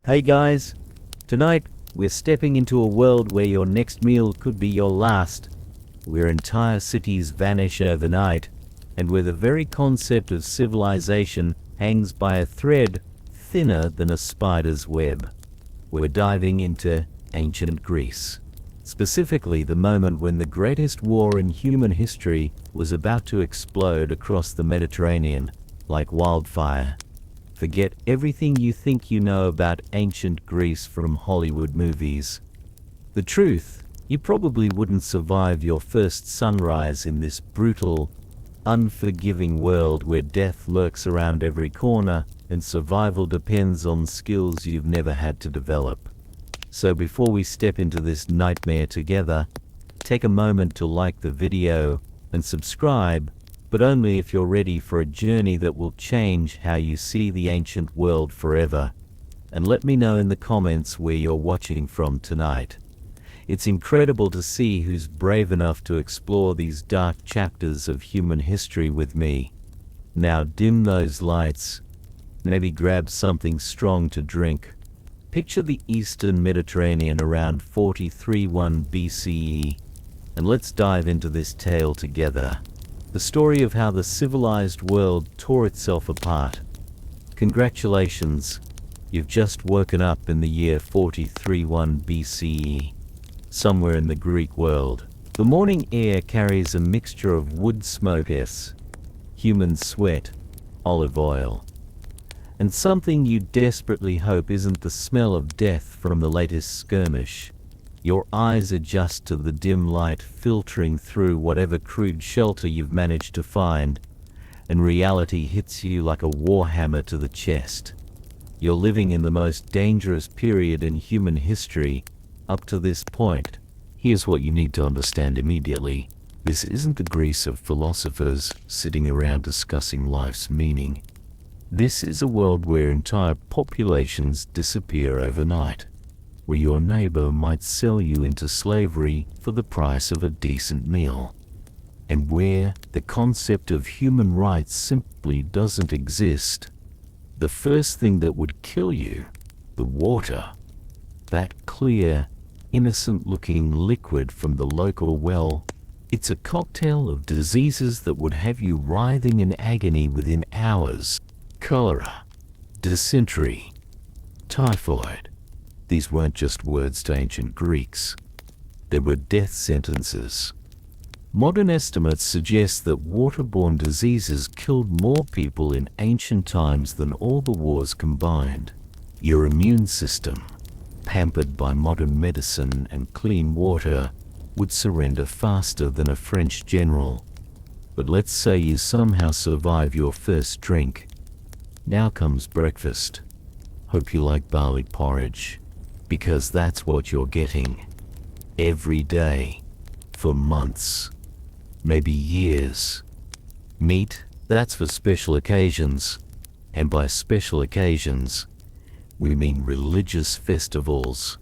Hey guys, tonight we're stepping into a world where your next meal could be your last, where entire cities vanish overnight, and where the very concept of civilization hangs by a thread thinner than a spider's web. We're diving into ancient Greece, specifically the moment when the greatest war in human history was about to explode across the Mediterranean like wildfire. Forget everything you think you know about ancient Greece from Hollywood movies. The truth, you probably wouldn't survive your first sunrise in this brutal, unforgiving world where death lurks around every corner and survival depends on skills you've never had to develop. So before we step into this nightmare together, take a moment to like the video and subscribe, but only if you're ready for a journey that will change how you see the ancient world forever. And let me know in the comments where you're watching from tonight. It's incredible to see who's brave enough to explore these dark chapters of human history with me. Now dim those lights, maybe grab something strong to drink. Picture the Eastern Mediterranean around 43-1 BCE, and let's dive into this tale together. The story of how the civilized world tore itself apart. Congratulations, you've just woken up in the year 43-1 BCE, somewhere in the Greek world. The morning air carries a mixture of wood smoke, human sweat, olive oil, and something you desperately hope isn't the smell of death from the latest skirmish. Your eyes adjust to the dim light filtering through whatever crude shelter you've managed to find, and reality hits you like a warhammer to the chest. You're living in the most dangerous period in human history up to this point. Here's what you need to understand immediately. This isn't the Greece of philosophers sitting around discussing life's meaning. This is a world where entire populations disappear overnight, where your neighbor might sell you into slavery for the price of a decent meal, and where the concept of human rights simply doesn't exist. The first thing that would kill you, the water, that clear, innocent-looking liquid from the local well, it's a cocktail of diseases that would have you writhing in agony within hours. Cholera, dysentery, typhoid. These weren't just words to ancient Greeks. They were death sentences. Modern estimates suggest that waterborne diseases killed more people in ancient times than all the wars combined. Your immune system, pampered by modern medicine and clean water, would surrender faster than a French general. But let's say you somehow survive your first drink. Now comes breakfast. Hope you like barley porridge, because that's what you're getting every day for months, maybe years. Meat, that's for special occasions, and by special occasions we mean religious festivals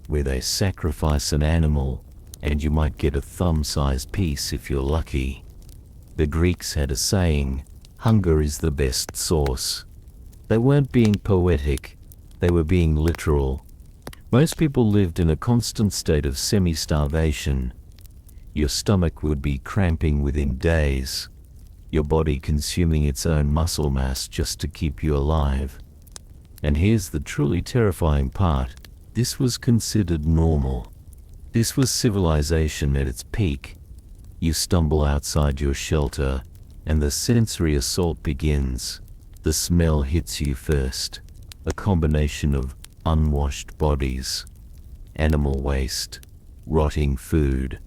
where they sacrifice an animal and you might get a thumb-sized piece if you're lucky. The Greeks had a saying, hunger is the best sauce. They weren't being poetic, they were being literal. Most people lived in a constant state of semi-starvation. Your stomach would be cramping within days, your body consuming its own muscle mass just to keep you alive. And here's the truly terrifying part. This was considered normal. This was civilization at its peak. You stumble outside your shelter, and the sensory assault begins. The smell hits you first, a combination of unwashed bodies, animal waste, rotting food,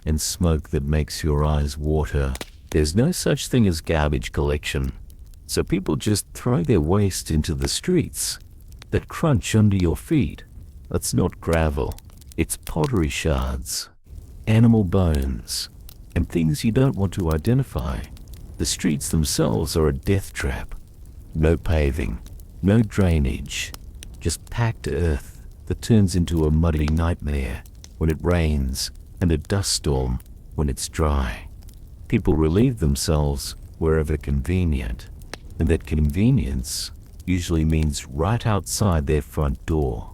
and smoke that makes your eyes water. There's no such thing as garbage collection, so people just throw their waste into the streets. That crunch under your feet, that's not gravel, it's pottery shards, animal bones, and things you don't want to identify. The streets themselves are a death trap. No paving, no drainage, just packed earth that turns into a muddy nightmare when it rains and a dust storm when it's dry. People relieve themselves wherever convenient, and that convenience usually means right outside their front door.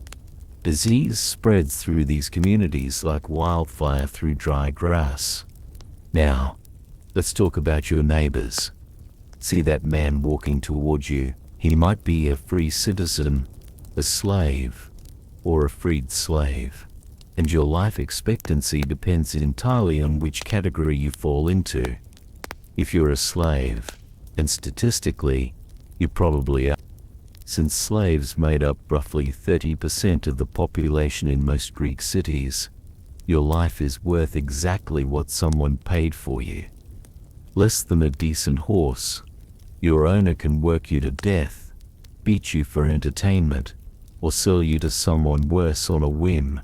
Disease spreads through these communities like wildfire through dry grass. Now, let's talk about your neighbors. See that man walking towards you? He might be a free citizen, a slave, or a freed slave. And your life expectancy depends entirely on which category you fall into. If you're a slave, and statistically, you probably are, since slaves made up roughly 30% of the population in most Greek cities, your life is worth exactly what someone paid for you. Less than a decent horse. Your owner can work you to death, beat you for entertainment, or sell you to someone worse on a whim.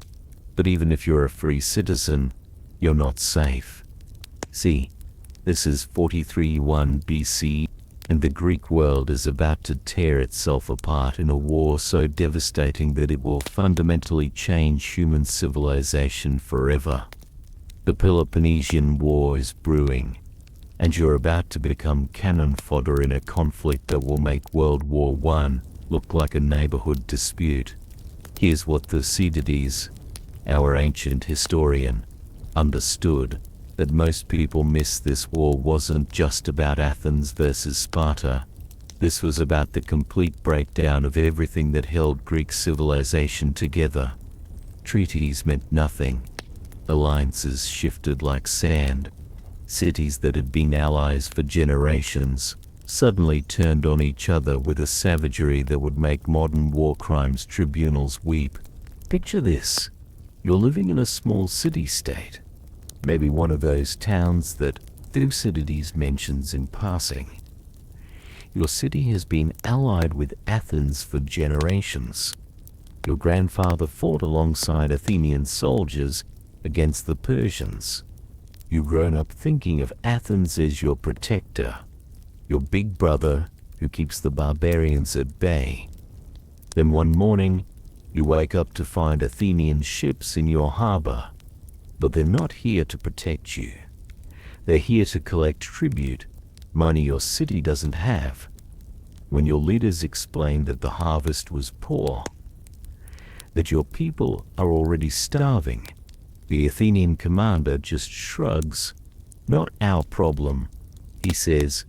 But even if you're a free citizen, you're not safe. See, this is 43-1 BC, and the Greek world is about to tear itself apart in a war so devastating that it will fundamentally change human civilization forever. The Peloponnesian War is brewing, and you're about to become cannon fodder in a conflict that will make World War I look like a neighborhood dispute. Here's what Thucydides, our ancient historian, understood: that most people miss. This war wasn't just about Athens versus Sparta. This was about the complete breakdown of everything that held Greek civilization together. Treaties meant nothing. Alliances shifted like sand. Cities that had been allies for generations suddenly turned on each other with a savagery that would make modern war crimes tribunals weep. Picture this. You're living in a small city-state. Maybe one of those towns that Thucydides mentions in passing. Your city has been allied with Athens for generations. Your grandfather fought alongside Athenian soldiers against the Persians. You've grown up thinking of Athens as your protector, your big brother who keeps the barbarians at bay. Then one morning, you wake up to find Athenian ships in your harbor. But they're not here to protect you. They're here to collect tribute, money your city doesn't have. When your leaders explain that the harvest was poor, that your people are already starving, the Athenian commander just shrugs. Not our problem, he says.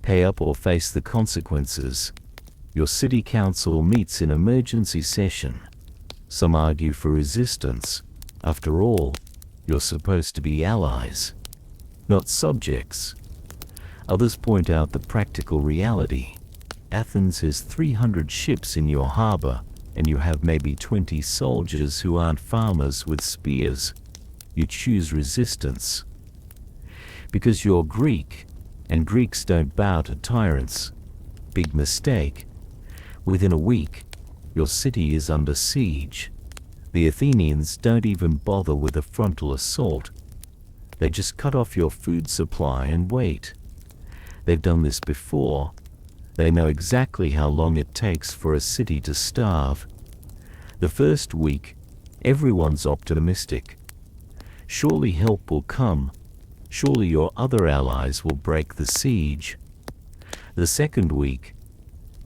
Pay up or face the consequences. Your city council meets in emergency session. Some argue for resistance. After all, you're supposed to be allies, not subjects. Others point out the practical reality. Athens has 300 ships in your harbor, and you have maybe 20 soldiers who aren't farmers with spears. You choose resistance. Because you're Greek, and Greeks don't bow to tyrants. Big mistake. Within a week, your city is under siege. The Athenians don't even bother with a frontal assault. They just cut off your food supply and wait. They've done this before. They know exactly how long it takes for a city to starve. The first week, everyone's optimistic. Surely help will come. Surely your other allies will break the siege. The second week,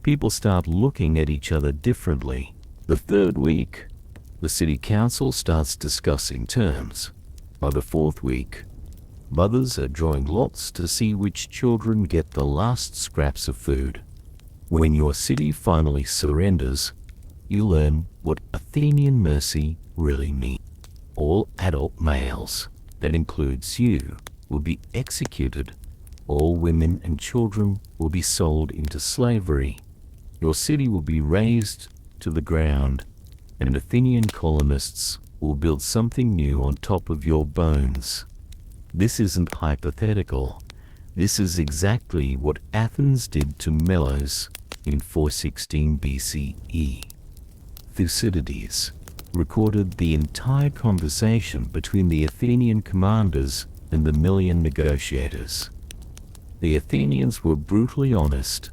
people start looking at each other differently. The third week, the city council starts discussing terms. By the fourth week, mothers are drawing lots to see which children get the last scraps of food. When your city finally surrenders, you learn what Athenian mercy really means. All adult males, that includes you, will be executed. All women and children will be sold into slavery. Your city will be razed to the ground, and Athenian colonists will build something new on top of your bones. This isn't hypothetical. This is exactly what Athens did to Melos in 416 BCE. Thucydides recorded the entire conversation between the Athenian commanders and the Melian negotiators. The Athenians were brutally honest.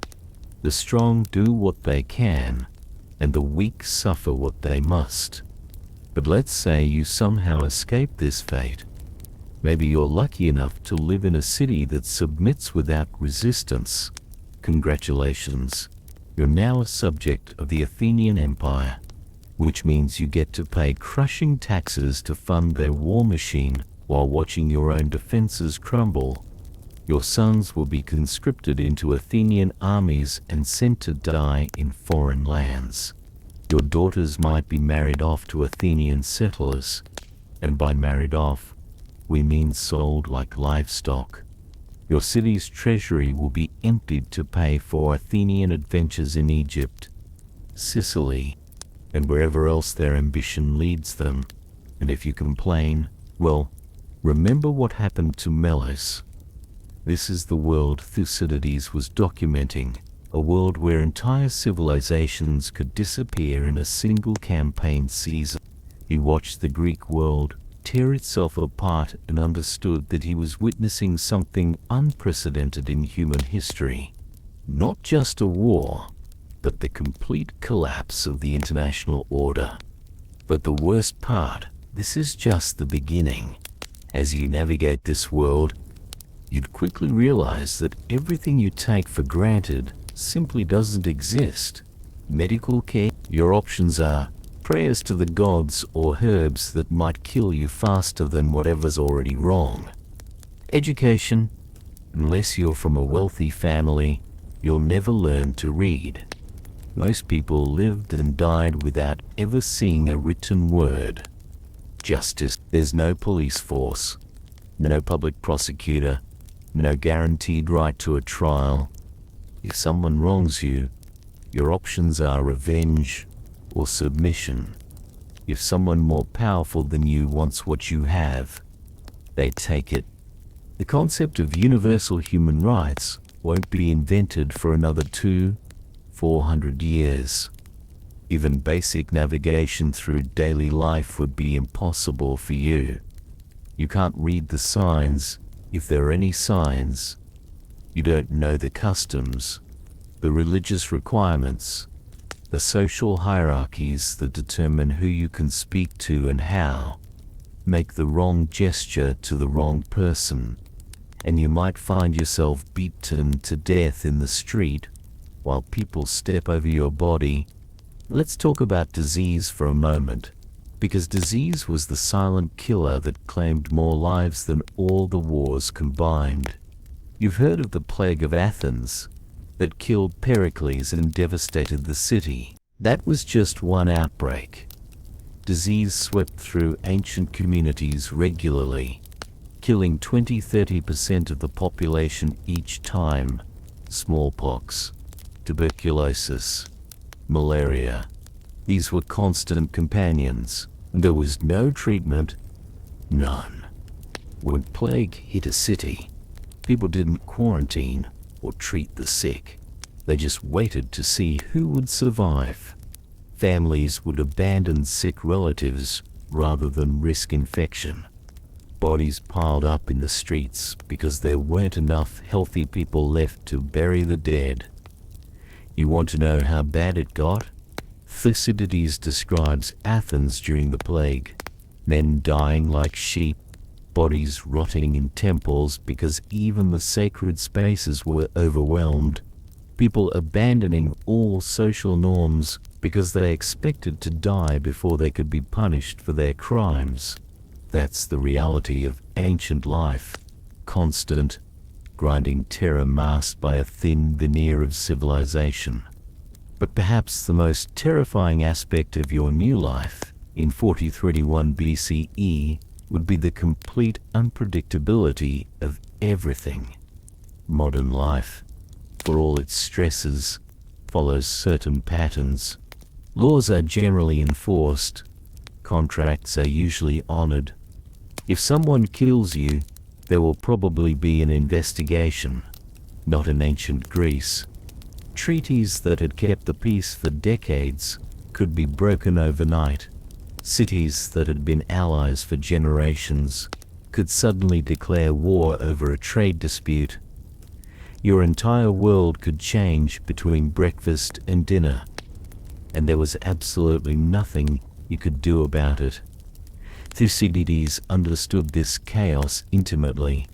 The strong do what they can, and the weak suffer what they must. But let's say you somehow escape this fate. Maybe you're lucky enough to live in a city that submits without resistance. Congratulations. You're now a subject of the Athenian Empire, which means you get to pay crushing taxes to fund their war machine while watching your own defenses crumble. Your sons will be conscripted into Athenian armies and sent to die in foreign lands. Your daughters might be married off to Athenian settlers, and by married off, we mean sold like livestock. Your city's treasury will be emptied to pay for Athenian adventures in Egypt, Sicily, and wherever else their ambition leads them. And if you complain, well, remember what happened to Melos. This is the world Thucydides was documenting, a world where entire civilizations could disappear in a single campaign season. He watched the Greek world tear itself apart and understood that he was witnessing something unprecedented in human history. Not just a war, but the complete collapse of the international order. But the worst part, this is just the beginning. As you navigate this world, you'd quickly realize that everything you take for granted simply doesn't exist. Medical care, your options are prayers to the gods or herbs that might kill you faster than whatever's already wrong. Education, unless you're from a wealthy family, you'll never learn to read. Most people lived and died without ever seeing a written word. Justice, there's no police force, no public prosecutor, no guaranteed right to a trial. If someone wrongs you, your options are revenge or submission. If someone more powerful than you wants what you have, they take it. The concept of universal human rights won't be invented for another 400 years. Even basic navigation through daily life would be impossible for you. You can't read the signs, if there are any signs. You don't know the customs, the religious requirements, the social hierarchies that determine who you can speak to and how. Make the wrong gesture to the wrong person, and you might find yourself beaten to death in the street while people step over your body. Let's talk about disease for a moment, because disease was the silent killer that claimed more lives than all the wars combined. You've heard of the plague of Athens that killed Pericles and devastated the city. That was just one outbreak. Disease swept through ancient communities regularly, killing 20–30% of the population each time. Smallpox, tuberculosis, malaria. These were constant companions. There was no treatment, none. When plague hit a city, people didn't quarantine or treat the sick. They just waited to see who would survive. Families would abandon sick relatives rather than risk infection. Bodies piled up in the streets because there weren't enough healthy people left to bury the dead. You want to know how bad it got? Thucydides describes Athens during the plague. Men dying like sheep, bodies rotting in temples because even the sacred spaces were overwhelmed. People abandoning all social norms because they expected to die before they could be punished for their crimes. That's the reality of ancient life. Constant, grinding terror masked by a thin veneer of civilization. But perhaps the most terrifying aspect of your new life, in 4031 BCE, would be the complete unpredictability of everything. Modern life, for all its stresses, follows certain patterns. Laws are generally enforced. Contracts are usually honored. If someone kills you, there will probably be an investigation. Not in ancient Greece. Treaties that had kept the peace for decades could be broken overnight. Cities that had been allies for generations could suddenly declare war over a trade dispute. Your entire world could change between breakfast and dinner, and there was absolutely nothing you could do about it. Thucydides understood this chaos intimately.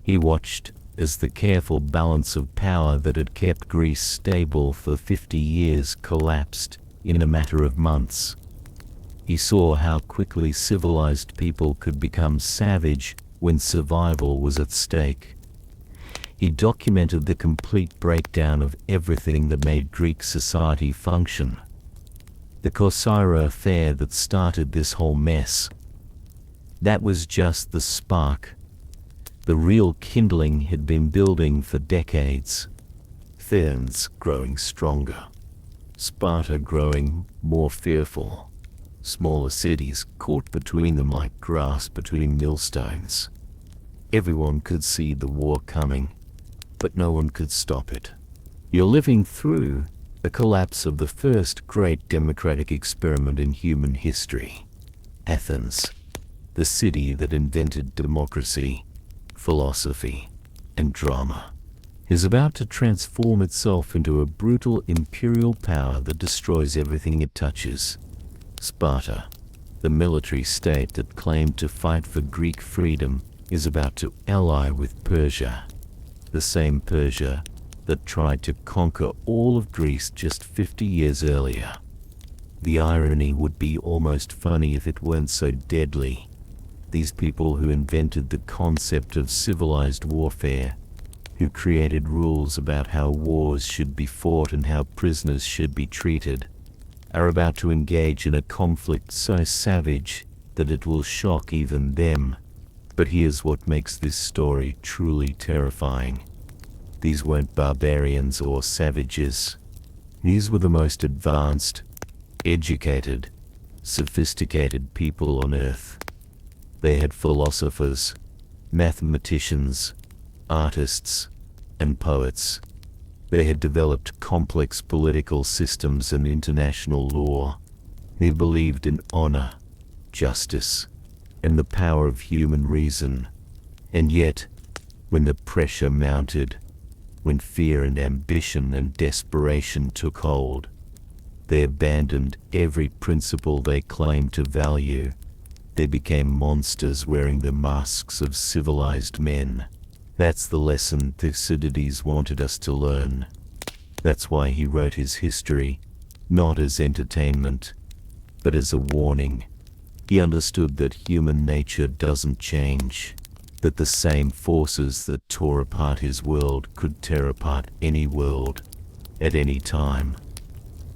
He watched as the careful balance of power that had kept Greece stable for 50 years collapsed in a matter of months. He saw how quickly civilized people could become savage when survival was at stake. He documented the complete breakdown of everything that made Greek society function. The Corcyra affair that started this whole mess. That was just the spark. The real kindling had been building for decades. Athens growing stronger. Sparta growing more fearful. Smaller cities caught between them like grass between millstones. Everyone could see the war coming, but no one could stop it. You're living through the collapse of the first great democratic experiment in human history. Athens, the city that invented democracy, philosophy, and drama, is about to transform itself into a brutal imperial power that destroys everything it touches. Sparta, the military state that claimed to fight for Greek freedom, is about to ally with Persia, the same Persia that tried to conquer all of Greece just 50 years earlier. The irony would be almost funny if it weren't so deadly. These people who invented the concept of civilized warfare, who created rules about how wars should be fought and how prisoners should be treated, are about to engage in a conflict so savage that it will shock even them. But here's what makes this story truly terrifying. These weren't barbarians or savages. These were the most advanced, educated, sophisticated people on Earth. They had philosophers, mathematicians, artists, and poets. They had developed complex political systems and international law. They believed in honor, justice, and the power of human reason. And yet, when the pressure mounted, when fear and ambition and desperation took hold, they abandoned every principle they claimed to value. They became monsters wearing the masks of civilized men. That's the lesson Thucydides wanted us to learn. That's why he wrote his history, not as entertainment, but as a warning. He understood that human nature doesn't change, that the same forces that tore apart his world could tear apart any world, at any time.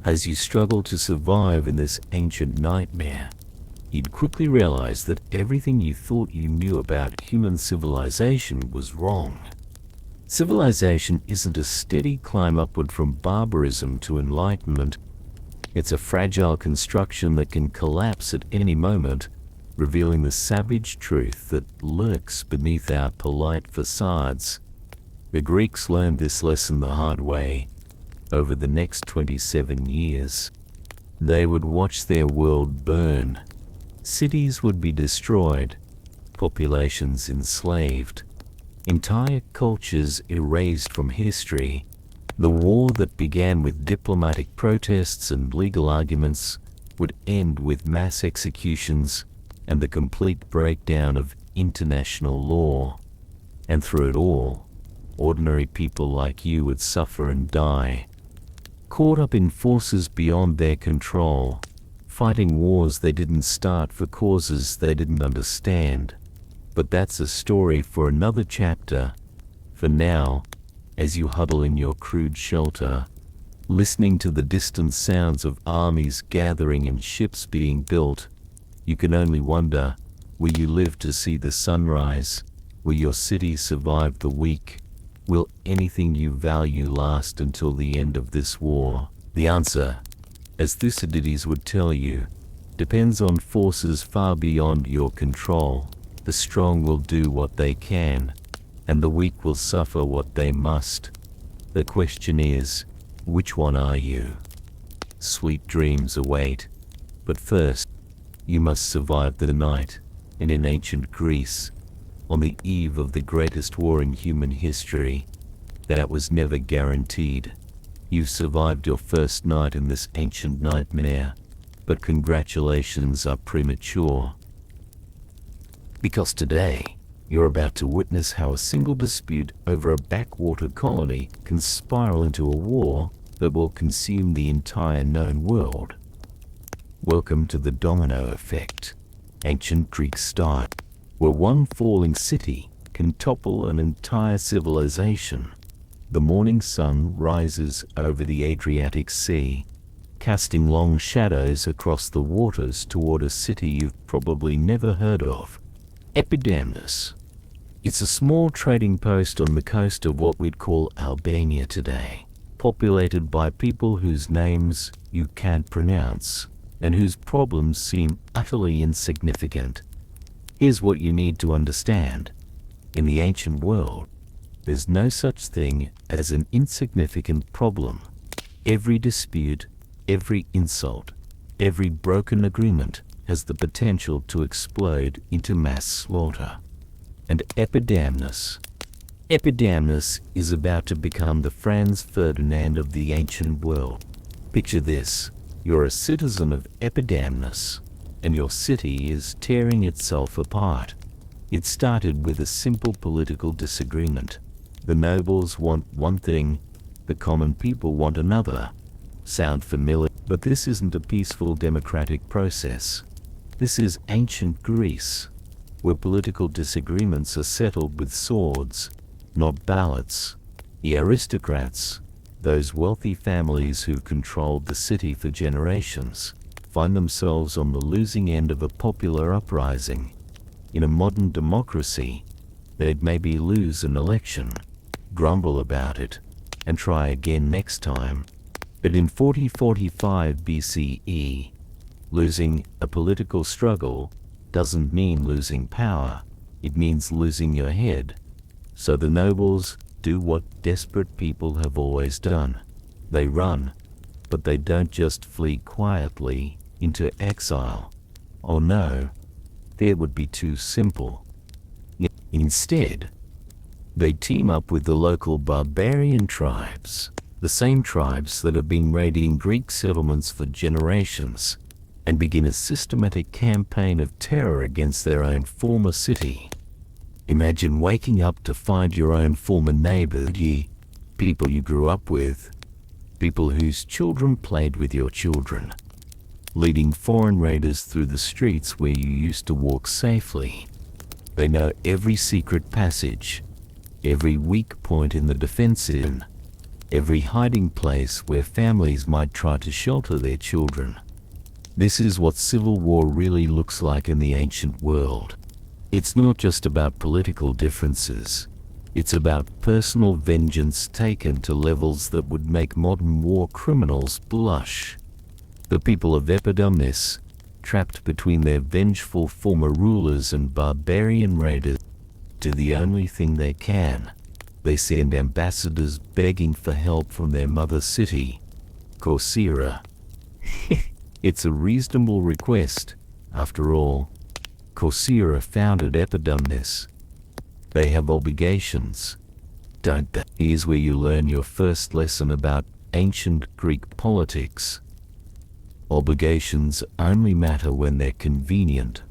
As you struggle to survive in this ancient nightmare, you'd quickly realize that everything you thought you knew about human civilization was wrong. Civilization isn't a steady climb upward from barbarism to enlightenment. It's a fragile construction that can collapse at any moment, revealing the savage truth that lurks beneath our polite facades. The Greeks learned this lesson the hard way. Over the next 27 years, they would watch their world burn. Cities would be destroyed, populations enslaved, entire cultures erased from history. The war that began with diplomatic protests and legal arguments would end with mass executions and the complete breakdown of international law. And through it all, ordinary people like you would suffer and die, caught up in forces beyond their control, fighting wars they didn't start for causes they didn't understand. But that's a story for another chapter. For now, as you huddle in your crude shelter, listening to the distant sounds of armies gathering and ships being built, you can only wonder, will you live to see the sunrise? Will your city survive the week? Will anything you value last until the end of this war? The answer, as Thucydides would tell you, depends on forces far beyond your control. The strong will do what they can, and the weak will suffer what they must. The question is, which one are you? Sweet dreams await, but first, you must survive the night. And in ancient Greece, on the eve of the greatest war in human history, that was never guaranteed. You survived your first night in this ancient nightmare, but congratulations are premature. Because today, You're about to witness how a single dispute over a backwater colony can spiral into a war that will consume the entire known world. Welcome to the domino effect, ancient Greek style, where one falling city can topple an entire civilization. The morning sun rises over the Adriatic Sea, casting long shadows across the waters toward a city you've probably never heard of, Epidamnus. It's a small trading post on the coast of what we'd call Albania today, populated by people whose names you can't pronounce and whose problems seem utterly insignificant. Here's what you need to understand. In the ancient world, there's no such thing as an insignificant problem. Every dispute, every insult, every broken agreement has the potential to explode into mass slaughter. And Epidamnus is about to become the Franz Ferdinand of the ancient world. Picture this, you're a citizen of Epidamnus, and your city is tearing itself apart. It started with a simple political disagreement. The nobles want one thing, the common people want another. Sound familiar? But this isn't a peaceful democratic process. This is ancient Greece, where political disagreements are settled with swords, not ballots. The aristocrats, those wealthy families who've controlled the city for generations, find themselves on the losing end of a popular uprising. In a modern democracy, they'd maybe lose an election, grumble about it, and try again next time. But in 4045 BCE, losing a political struggle doesn't mean losing power, it means losing your head. So the nobles do what desperate people have always done. They run, but they don't just flee quietly into exile. Oh no, that would be too simple. Instead, they team up with the local barbarian tribes, the same tribes that have been raiding Greek settlements for generations, and begin a systematic campaign of terror against their own former city. Imagine waking up to find your own former neighbors, people you grew up with, people whose children played with your children, leading foreign raiders through the streets where you used to walk safely. They know every secret passage, every weak point in the defensive, every hiding place where families might try to shelter their children. This is what civil war really looks like in the ancient world. It's not just about political differences. It's about personal vengeance taken to levels that would make modern war criminals blush. The people of Epidamnus, trapped between their vengeful former rulers and barbarian raiders, do the only thing they can. They send ambassadors begging for help from their mother city, Corcyra. It's a reasonable request, after all. Corcyra founded Epidamnus. They have obligations, don't they? Here's where you learn your first lesson about ancient Greek politics. Obligations only matter when they're convenient.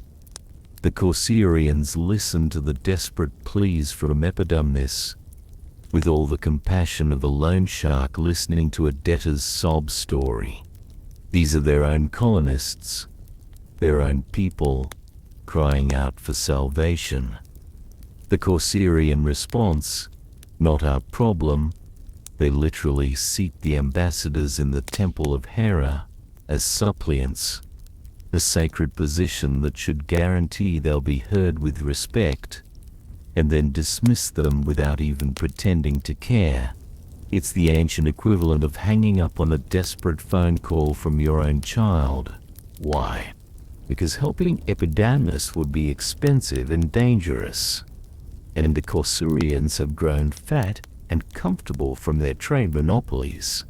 The Corcyrians listened to the desperate pleas from Epidamnus with all the compassion of a loan shark listening to a debtor's sob story. These are their own colonists, their own people, crying out for salvation. The Corcyrian response, not our problem. They literally seat the ambassadors in the temple of Hera as suppliants, a sacred position that should guarantee they'll be heard with respect, and then dismiss them without even pretending to care. It's the ancient equivalent of hanging up on a desperate phone call from your own child. Why? Because helping Epidamnus would be expensive and dangerous. And the Corcyrians have grown fat and comfortable from their trade monopolies.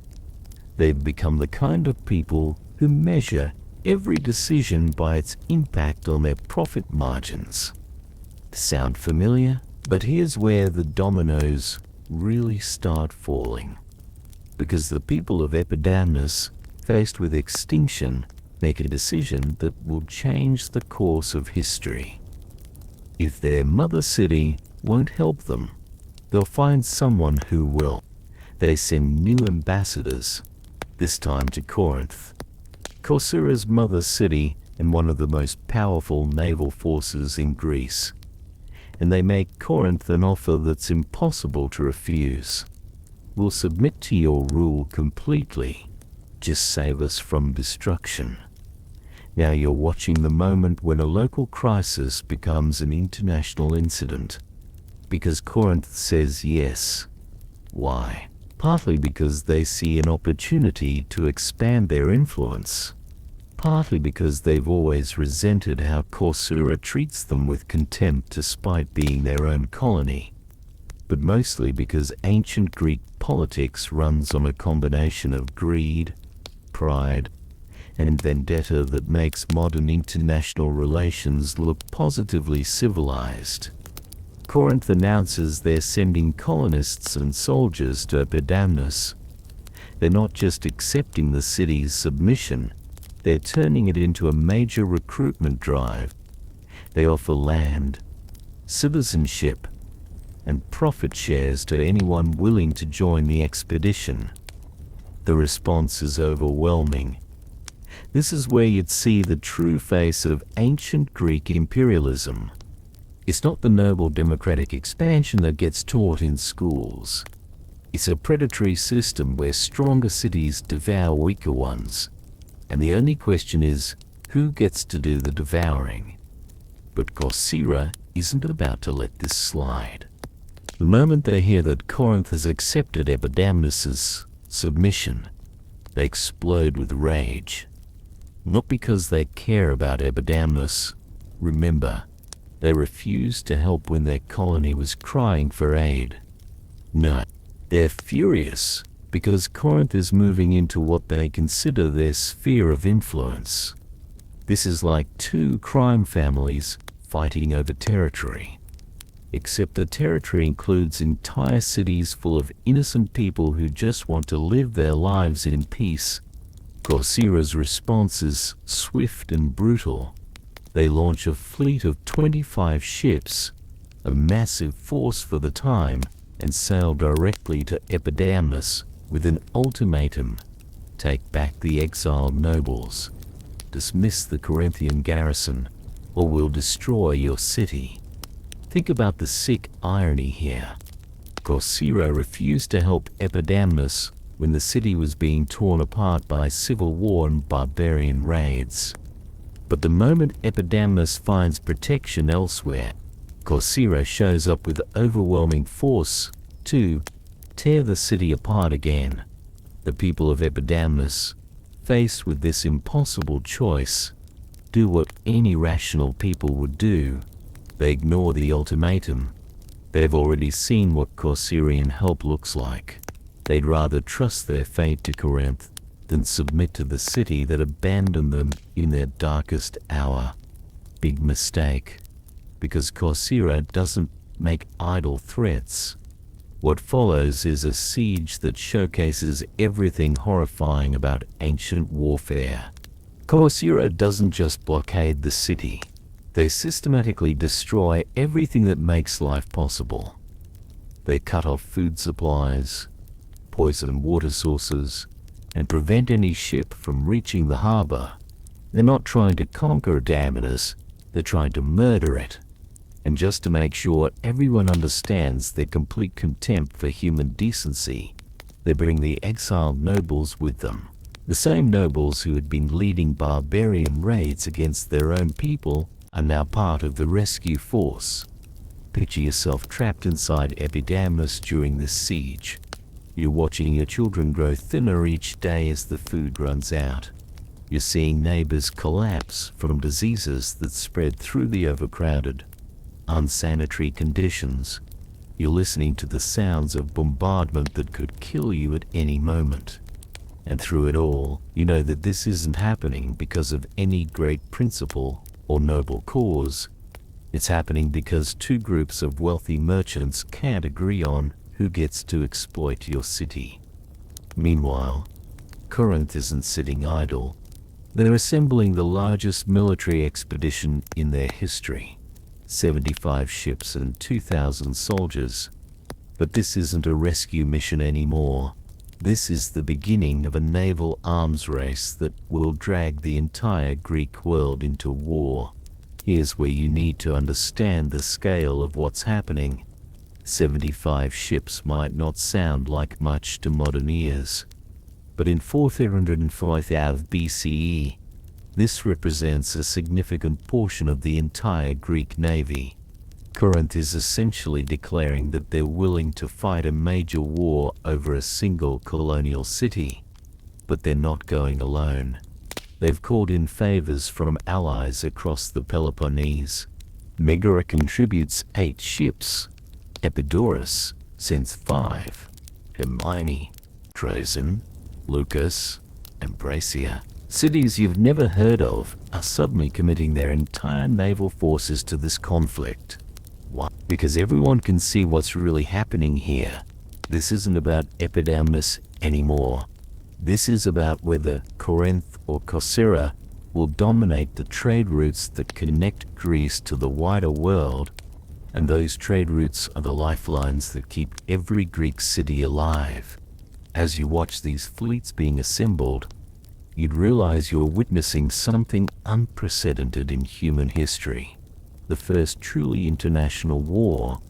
They've become the kind of people who measure every decision by its impact on their profit margins. Sound familiar? But here's where the dominoes really start falling. Because the people of Epidamnus, faced with extinction, make a decision that will change the course of history. If their mother city won't help them, they'll find someone who will. They send new ambassadors, this time to Corinth, Corcyra's mother city and one of the most powerful naval forces in Greece. And they make Corinth an offer that's impossible to refuse. We'll submit to your rule completely. Just save us from destruction. Now you're watching the moment when a local crisis becomes an international incident. Because Corinth says yes. Why? Partly because they see an opportunity to expand their influence. Partly because they've always resented how Corcyra treats them with contempt despite being their own colony. But mostly because ancient Greek politics runs on a combination of greed, pride, and vendetta that makes modern international relations look positively civilized. Corinth announces they're sending colonists and soldiers to Epidamnus. They're not just accepting the city's submission, they're turning it into a major recruitment drive. They offer land, citizenship, and profit shares to anyone willing to join the expedition. The response is overwhelming. This is where you'd see the true face of ancient Greek imperialism. It's not the noble democratic expansion that gets taught in schools. It's a predatory system where stronger cities devour weaker ones. And the only question is, who gets to do the devouring? But Corcyra isn't about to let this slide. The moment they hear that Corinth has accepted Epidamnus's submission, they explode with rage. Not because they care about Epidamnus. Remember, they refused to help when their colony was crying for aid. No, they're furious because Corinth is moving into what they consider their sphere of influence. This is like two crime families fighting over territory. Except the territory includes entire cities full of innocent people who just want to live their lives in peace. Corcyra's response is swift and brutal. They launch a fleet of 25 ships, a massive force for the time, and sail directly to Epidamnus with an ultimatum: take back the exiled nobles, dismiss the Corinthian garrison, or we'll destroy your city. Think about the sick irony here. Corcyra refused to help Epidamnus when the city was being torn apart by civil war and barbarian raids. But the moment Epidamnus finds protection elsewhere, Corcyra shows up with overwhelming force to tear the city apart again. The people of Epidamnus, faced with this impossible choice, do what any rational people would do. They ignore the ultimatum. They've already seen what Corcyrian help looks like. They'd rather trust their fate to Corinth than submit to the city that abandoned them in their darkest hour. Big mistake, because Corcyra doesn't make idle threats. What follows is a siege that showcases everything horrifying about ancient warfare. Corcyra doesn't just blockade the city. They systematically destroy everything that makes life possible. They cut off food supplies, poison water sources, and prevent any ship from reaching the harbor. They're not trying to conquer Epidamnus, they're trying to murder it. And just to make sure everyone understands their complete contempt for human decency, they bring the exiled nobles with them. The same nobles who had been leading barbarian raids against their own people are now part of the rescue force. Picture yourself trapped inside Epidamnus during this siege. You're watching your children grow thinner each day as the food runs out. You're seeing neighbors collapse from diseases that spread through the overcrowded, unsanitary conditions. You're listening to the sounds of bombardment that could kill you at any moment. And through it all, you know that this isn't happening because of any great principle or noble cause. It's happening because two groups of wealthy merchants can't agree on who gets to exploit your city. Meanwhile, Corinth isn't sitting idle. They're assembling the largest military expedition in their history. 75 ships and 2,000 soldiers. But this isn't a rescue mission anymore. This is the beginning of a naval arms race that will drag the entire Greek world into war. Here's where you need to understand the scale of what's happening. 75 ships might not sound like much to modern ears, but in 405 BCE, this represents a significant portion of the entire Greek navy. Corinth is essentially declaring that they're willing to fight a major war over a single colonial city, but they're not going alone. They've called in favors from allies across the Peloponnese. Megara contributes 8 ships. Epidaurus sends 5. Hermione, Troezen, Lucas, and Bracia, cities you've never heard of, are suddenly committing their entire naval forces to this conflict. Why? Because everyone can see what's really happening here. This isn't about Epidamnus anymore. This is about whether Corinth or Corcyra will dominate the trade routes that connect Greece to the wider world, and those trade routes are the lifelines that keep every Greek city alive. As you watch these fleets being assembled, you'd realize you're witnessing something unprecedented in human history. The first truly international war.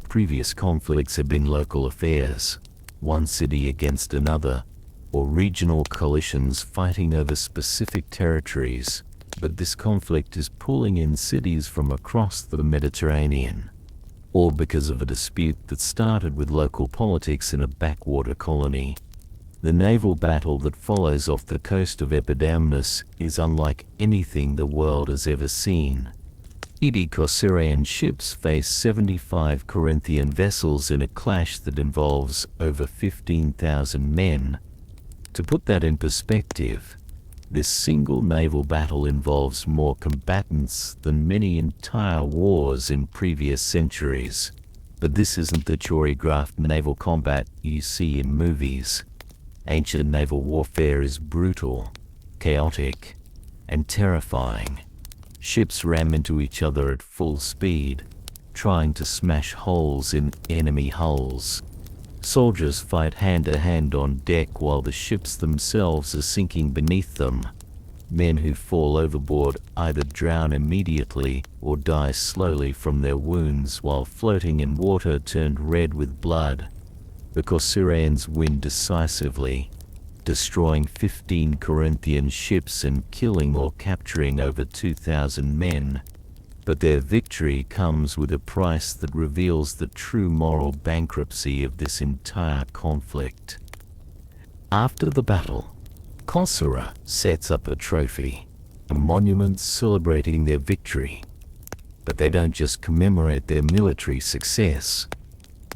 Previous conflicts have been local affairs, one city against another, or regional coalitions fighting over specific territories, but this conflict is pulling in cities from across the Mediterranean, all because of a dispute that started with local politics in a backwater colony. The naval battle that follows off the coast of Epidamnus is unlike anything the world has ever seen. 80 Corcyraean ships face 75 Corinthian vessels in a clash that involves over 15,000 men. To put that in perspective, this single naval battle involves more combatants than many entire wars in previous centuries. But this isn't the choreographed naval combat you see in movies. Ancient naval warfare is brutal, chaotic, and terrifying. Ships ram into each other at full speed, trying to smash holes in enemy hulls. Soldiers fight hand-to-hand on deck while the ships themselves are sinking beneath them. Men who fall overboard either drown immediately or die slowly from their wounds while floating in water turned red with blood. The Corcyraeans win decisively, destroying 15 Corinthian ships and killing or capturing over 2,000 men. But their victory comes with a price that reveals the true moral bankruptcy of this entire conflict. After the battle, Corcyra sets up a trophy, a monument celebrating their victory. But they don't just commemorate their military success.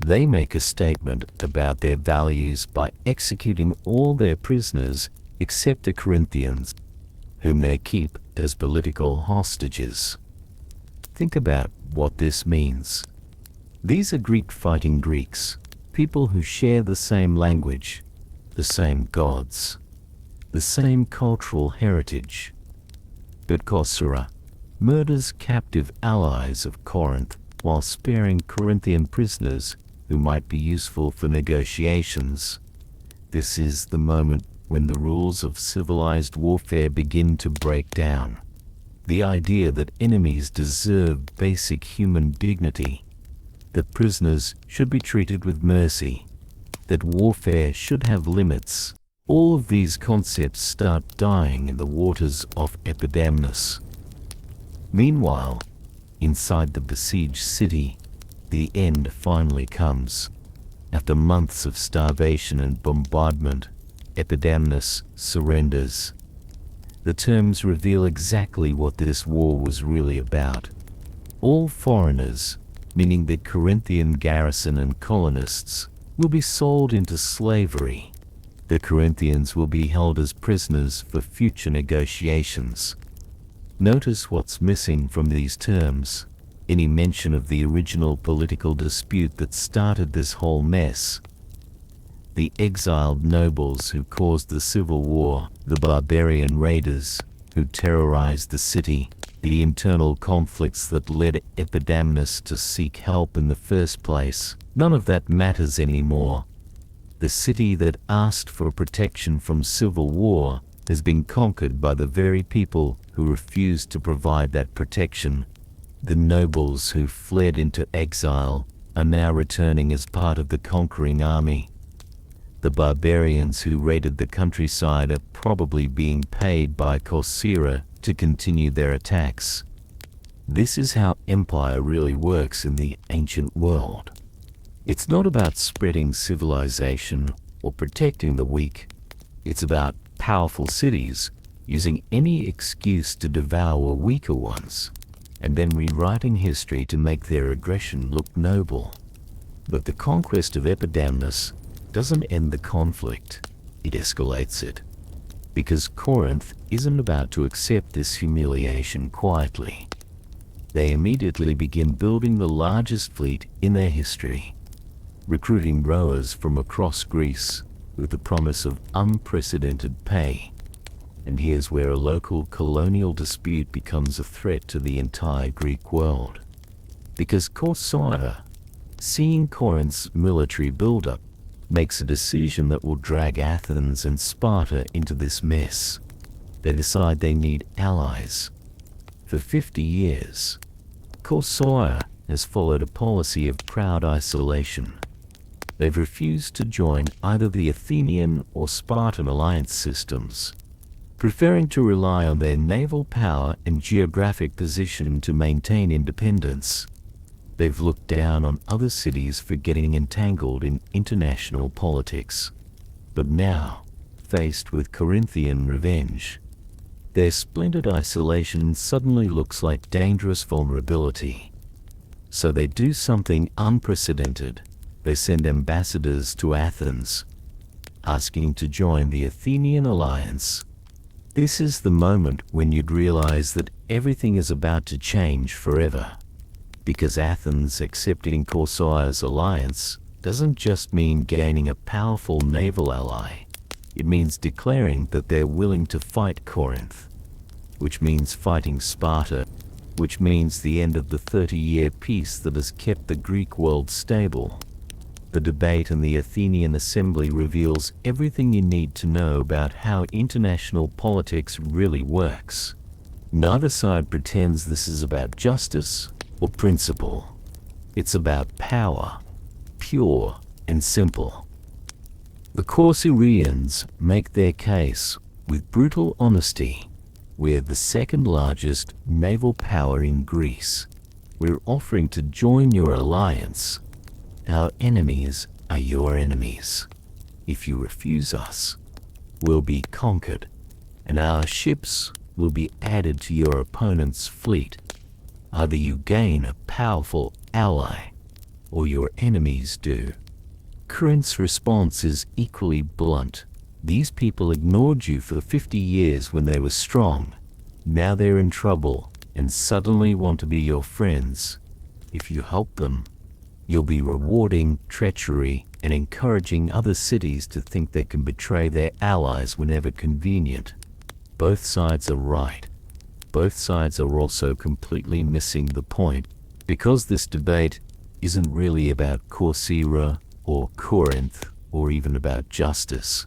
They make a statement about their values by executing all their prisoners except the Corinthians, whom they keep as political hostages. Think about what this means. These are Greek-fighting Greeks, people who share the same language, the same gods, the same cultural heritage. But Corcyra murders captive allies of Corinth while sparing Corinthian prisoners who might be useful for negotiations. This is the moment when the rules of civilized warfare begin to break down. The idea that enemies deserve basic human dignity, that prisoners should be treated with mercy, that warfare should have limits. All of these concepts start dying in the waters of Epidamnus. Meanwhile, inside the besieged city, the end finally comes. After months of starvation and bombardment, Epidamnus surrenders. The terms reveal exactly what this war was really about. All foreigners, meaning the Corinthian garrison and colonists, will be sold into slavery. The Corinthians will be held as prisoners for future negotiations. Notice what's missing from these terms. Any mention of the original political dispute that started this whole mess. The exiled nobles who caused the civil war, the barbarian raiders who terrorized the city, the internal conflicts that led Epidamnus to seek help in the first place. None of that matters anymore. The city that asked for protection from civil war has been conquered by the very people who refused to provide that protection. The nobles who fled into exile are now returning as part of the conquering army. The barbarians who raided the countryside are probably being paid by Corcyra to continue their attacks. This is how empire really works in the ancient world. It's not about spreading civilization or protecting the weak. It's about powerful cities using any excuse to devour weaker ones, and then rewriting history to make their aggression look noble. But the conquest of Epidamnus doesn't end the conflict, it escalates it. Because Corinth isn't about to accept this humiliation quietly. They immediately begin building the largest fleet in their history, recruiting rowers from across Greece with the promise of unprecedented pay. And here's where a local colonial dispute becomes a threat to the entire Greek world. Because Corcyra, seeing Corinth's military buildup, makes a decision that will drag Athens and Sparta into this mess. They decide they need allies. For 50 years, Corcyra has followed a policy of proud isolation. They've refused to join either the Athenian or Spartan alliance systems, preferring to rely on their naval power and geographic position to maintain independence. They've looked down on other cities for getting entangled in international politics. But now, faced with Corinthian revenge, their splintered isolation suddenly looks like dangerous vulnerability. So they do something unprecedented. They send ambassadors to Athens, asking to join the Athenian alliance. This is the moment when you'd realize that everything is about to change forever. Because Athens accepting Corcyra's alliance doesn't just mean gaining a powerful naval ally. It means declaring that they're willing to fight Corinth, which means fighting Sparta, which means the end of the 30-year peace that has kept the Greek world stable. The debate in the Athenian assembly reveals everything you need to know about how international politics really works. Neither side pretends this is about justice or principle. It's about power, pure and simple. The Corcyrians make their case with brutal honesty. We're the second largest naval power in Greece. We're offering to join your alliance. Our enemies are your enemies. If you refuse us, we'll be conquered, and our ships will be added to your opponent's fleet. Either you gain a powerful ally, or your enemies do. Corinth's response is equally blunt. These people ignored you for 50 years when they were strong. Now they're in trouble and suddenly want to be your friends. If you help them, you'll be rewarding treachery and encouraging other cities to think they can betray their allies whenever convenient. Both sides are right. Both sides are also completely missing the point, because this debate isn't really about Corcyra or Corinth or even about justice.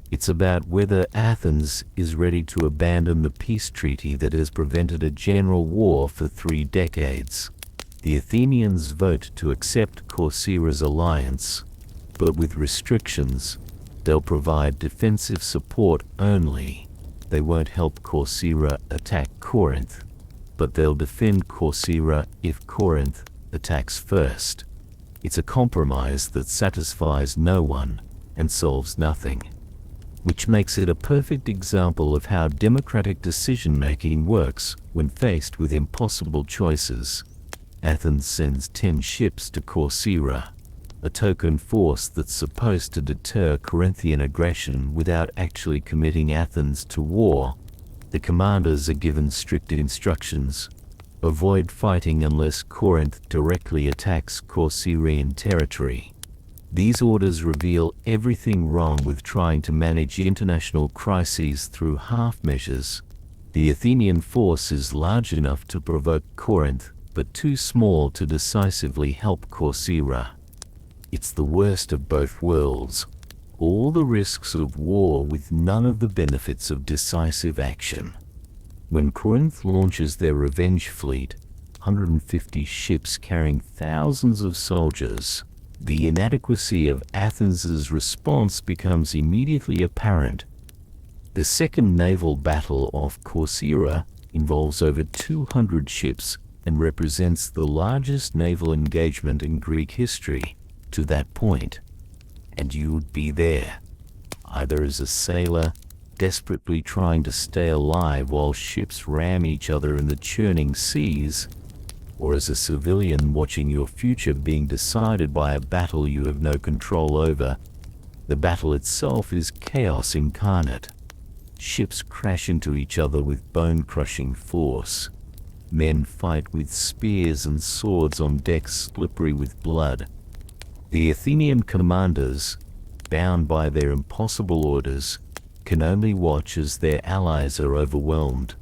It's about whether Athens is ready to abandon the peace treaty that has prevented a general war for 3 decades. The Athenians vote to accept Corcyra's alliance, but with restrictions. They'll provide defensive support only. They won't help Corcyra attack Corinth, but they'll defend Corcyra if Corinth attacks first. It's a compromise that satisfies no one and solves nothing, which makes it a perfect example of how democratic decision-making works when faced with impossible choices. Athens sends 10 ships to Corcyra, a token force that's supposed to deter Corinthian aggression without actually committing Athens to war. The commanders are given strict instructions. Avoid fighting unless Corinth directly attacks Corcyrian territory. These orders reveal everything wrong with trying to manage international crises through half measures. The Athenian force is large enough to provoke Corinth, but too small to decisively help Corcyra. It's the worst of both worlds. All the risks of war with none of the benefits of decisive action. When Corinth launches their revenge fleet, 150 ships carrying thousands of soldiers, the inadequacy of Athens's response becomes immediately apparent. The second naval battle off Corcyra involves over 200 ships and represents the largest naval engagement in Greek history to that point. And you would be there, either as a sailor, desperately trying to stay alive while ships ram each other in the churning seas, or as a civilian watching your future being decided by a battle you have no control over. The battle itself is chaos incarnate. Ships crash into each other with bone-crushing force. Men fight with spears and swords on decks slippery with blood. The Athenian commanders, bound by their impossible orders, can only watch as their allies are overwhelmed.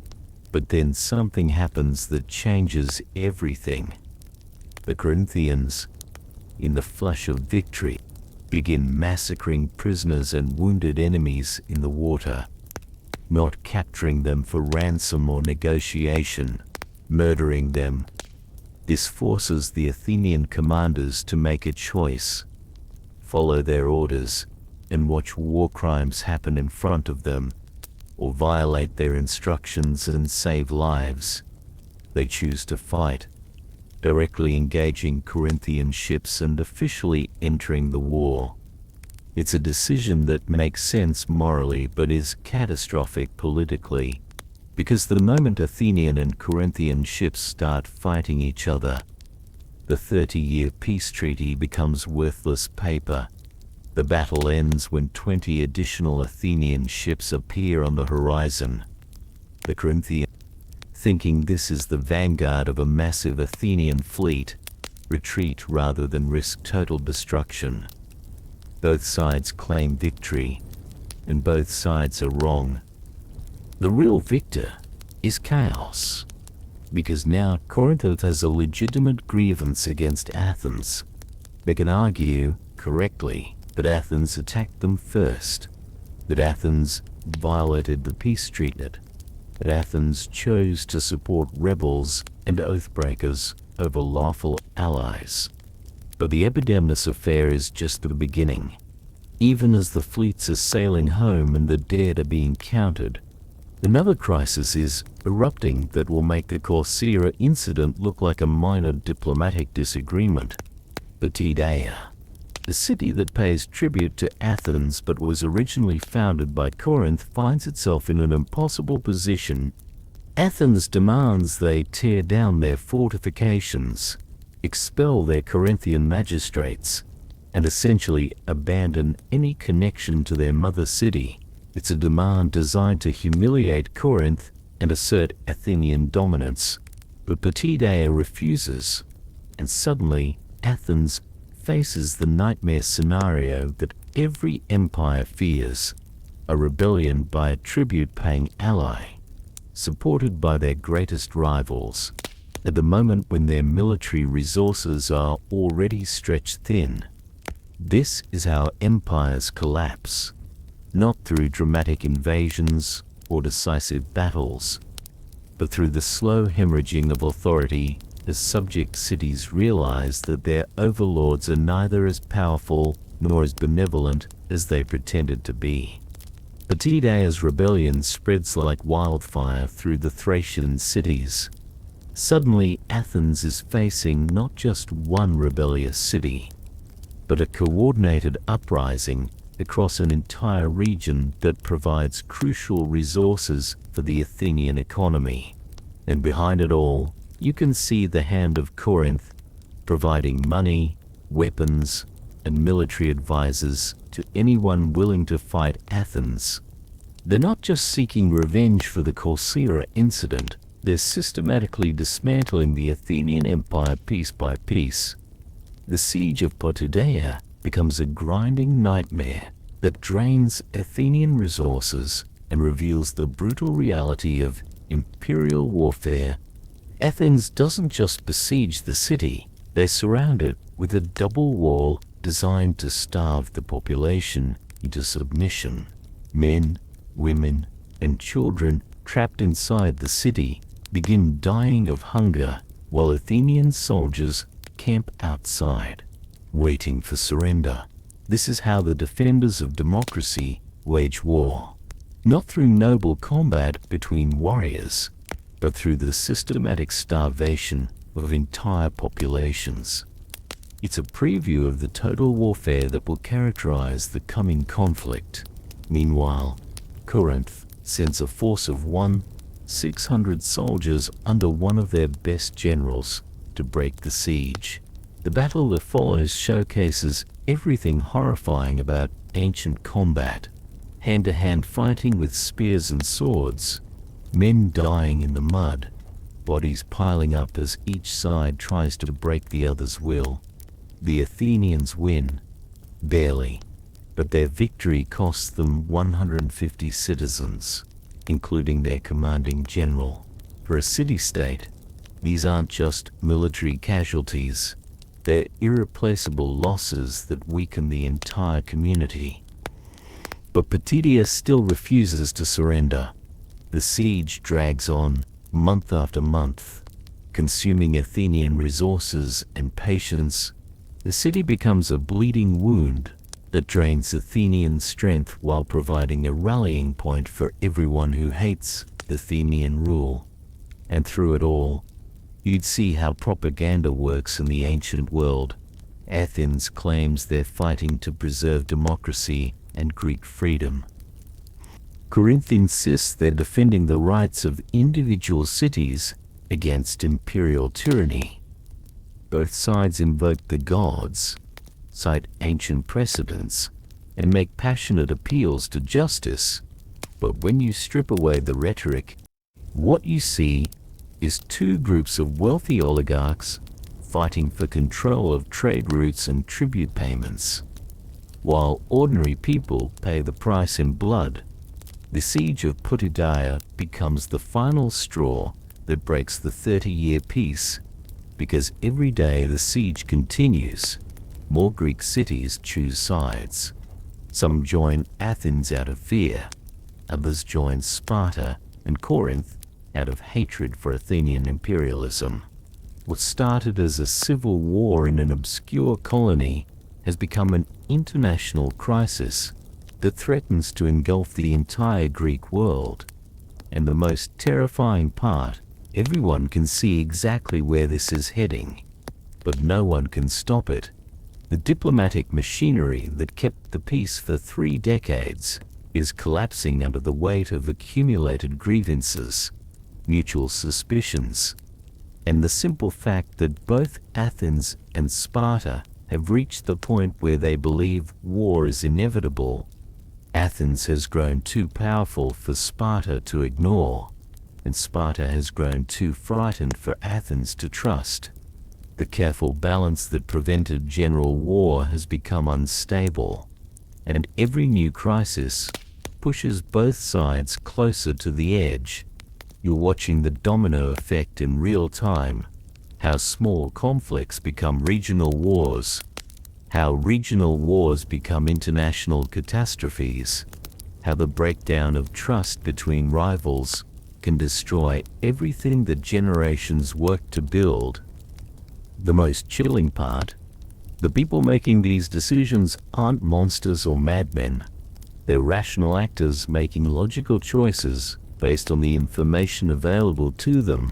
But then something happens that changes everything. The Corinthians, in the flush of victory, begin massacring prisoners and wounded enemies in the water, not capturing them for ransom or negotiation, murdering them. This forces the Athenian commanders to make a choice: follow their orders and watch war crimes happen in front of them, or violate their instructions and save lives. They choose to fight, directly engaging Corinthian ships and officially entering the war. It's a decision that makes sense morally but is catastrophic politically, because the moment Athenian and Corinthian ships start fighting each other, the 30-year peace treaty becomes worthless paper. The battle ends when 20 additional Athenian ships appear on the horizon. The Corinthians, thinking this is the vanguard of a massive Athenian fleet, retreat rather than risk total destruction. Both sides claim victory, and both sides are wrong. The real victor is chaos, because now Corinth has a legitimate grievance against Athens. They can argue, correctly, that Athens attacked them first, that Athens violated the peace treaty, that Athens chose to support rebels and oathbreakers over lawful allies. But the Epidamnus affair is just the beginning. Even as the fleets are sailing home and the dead are being counted, another crisis is erupting that will make the Corcyra incident look like a minor diplomatic disagreement. Potidaea, the city that pays tribute to Athens but was originally founded by Corinth, finds itself in an impossible position. Athens demands they tear down their fortifications, expel their Corinthian magistrates, and essentially abandon any connection to their mother city. It's a demand designed to humiliate Corinth and assert Athenian dominance. But Potidaea refuses, and suddenly Athens faces the nightmare scenario that every empire fears: a rebellion by a tribute-paying ally, supported by their greatest rivals, at the moment when their military resources are already stretched thin. This is how empires collapse, not through dramatic invasions or decisive battles, but through the slow hemorrhaging of authority as subject cities realize that their overlords are neither as powerful nor as benevolent as they pretended to be. Potidaea's rebellion spreads like wildfire through the Thracian cities. Suddenly, Athens is facing not just one rebellious city, but a coordinated uprising across an entire region that provides crucial resources for the Athenian economy. And behind it all, you can see the hand of Corinth, providing money, weapons, and military advisors to anyone willing to fight Athens. They're not just seeking revenge for the Corcyra incident, they're systematically dismantling the Athenian empire piece by piece. The siege of Potidaea becomes a grinding nightmare that drains Athenian resources and reveals the brutal reality of Imperial warfare. Athens doesn't just besiege the city, they surround it with a double wall designed to starve the population into submission. Men, women, and children trapped inside the city begin dying of hunger while Athenian soldiers camp outside, waiting for surrender. This is how the defenders of democracy wage war, not through noble combat between warriors, but through the systematic starvation of entire populations. It's a preview of the total warfare that will characterize the coming conflict. Meanwhile, Corinth sends a force of 600 soldiers under one of their best generals to break the siege. The battle that follows showcases everything horrifying about ancient combat. Hand-to-hand fighting with spears and swords, men dying in the mud, bodies piling up as each side tries to break the other's will. The Athenians win, barely, but their victory costs them 150 citizens, including their commanding general. For a city-state, these aren't just military casualties, they're irreplaceable losses that weaken the entire community. But Petidia still refuses to surrender. The siege drags on, month after month, consuming Athenian resources and patience. The city becomes a bleeding wound that drains Athenian strength while providing a rallying point for everyone who hates Athenian rule. And through it all, you'd see how propaganda works in the ancient world. Athens claims they're fighting to preserve democracy and Greek freedom. Corinth insists they're defending the rights of individual cities against imperial tyranny. Both sides invoke the gods, cite ancient precedents, and make passionate appeals to justice. But when you strip away the rhetoric, what you see is two groups of wealthy oligarchs fighting for control of trade routes and tribute payments, while ordinary people pay the price in blood. The siege of Petidia becomes the final straw that breaks the 30-year peace, because every day the siege continues, more Greek cities choose sides. Some join Athens out of fear, others join Sparta and Corinth out of hatred for Athenian imperialism. What started as a civil war in an obscure colony has become an international crisis that threatens to engulf the entire Greek world. And the most terrifying part, everyone can see exactly where this is heading, but no one can stop it. The diplomatic machinery that kept the peace for 3 decades is collapsing under the weight of accumulated grievances, mutual suspicions, and the simple fact that both Athens and Sparta have reached the point where they believe war is inevitable. Athens has grown too powerful for Sparta to ignore, and Sparta has grown too frightened for Athens to trust. The careful balance that prevented general war has become unstable, and every new crisis pushes both sides closer to the edge. You're watching the domino effect in real time, how small conflicts become regional wars, how regional wars become international catastrophes, how the breakdown of trust between rivals can destroy everything that generations worked to build. The most chilling part, the people making these decisions aren't monsters or madmen. They're rational actors making logical choices based on the information available to them.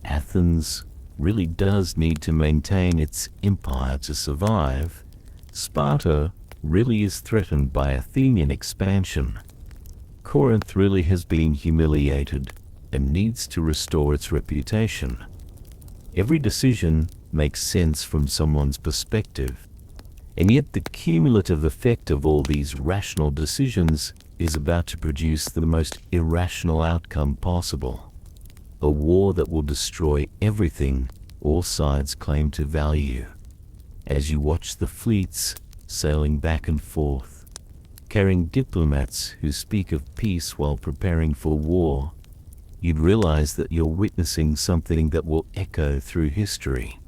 Athens really does need to maintain its empire to survive. Sparta really is threatened by Athenian expansion. Corinth really has been humiliated and needs to restore its reputation. Every decision makes sense from someone's perspective, and yet the cumulative effect of all these rational decisions is about to produce the most irrational outcome possible. A war that will destroy everything all sides claim to value. As you watch the fleets sailing back and forth, carrying diplomats who speak of peace while preparing for war, you'd realize that you're witnessing something that will echo through history.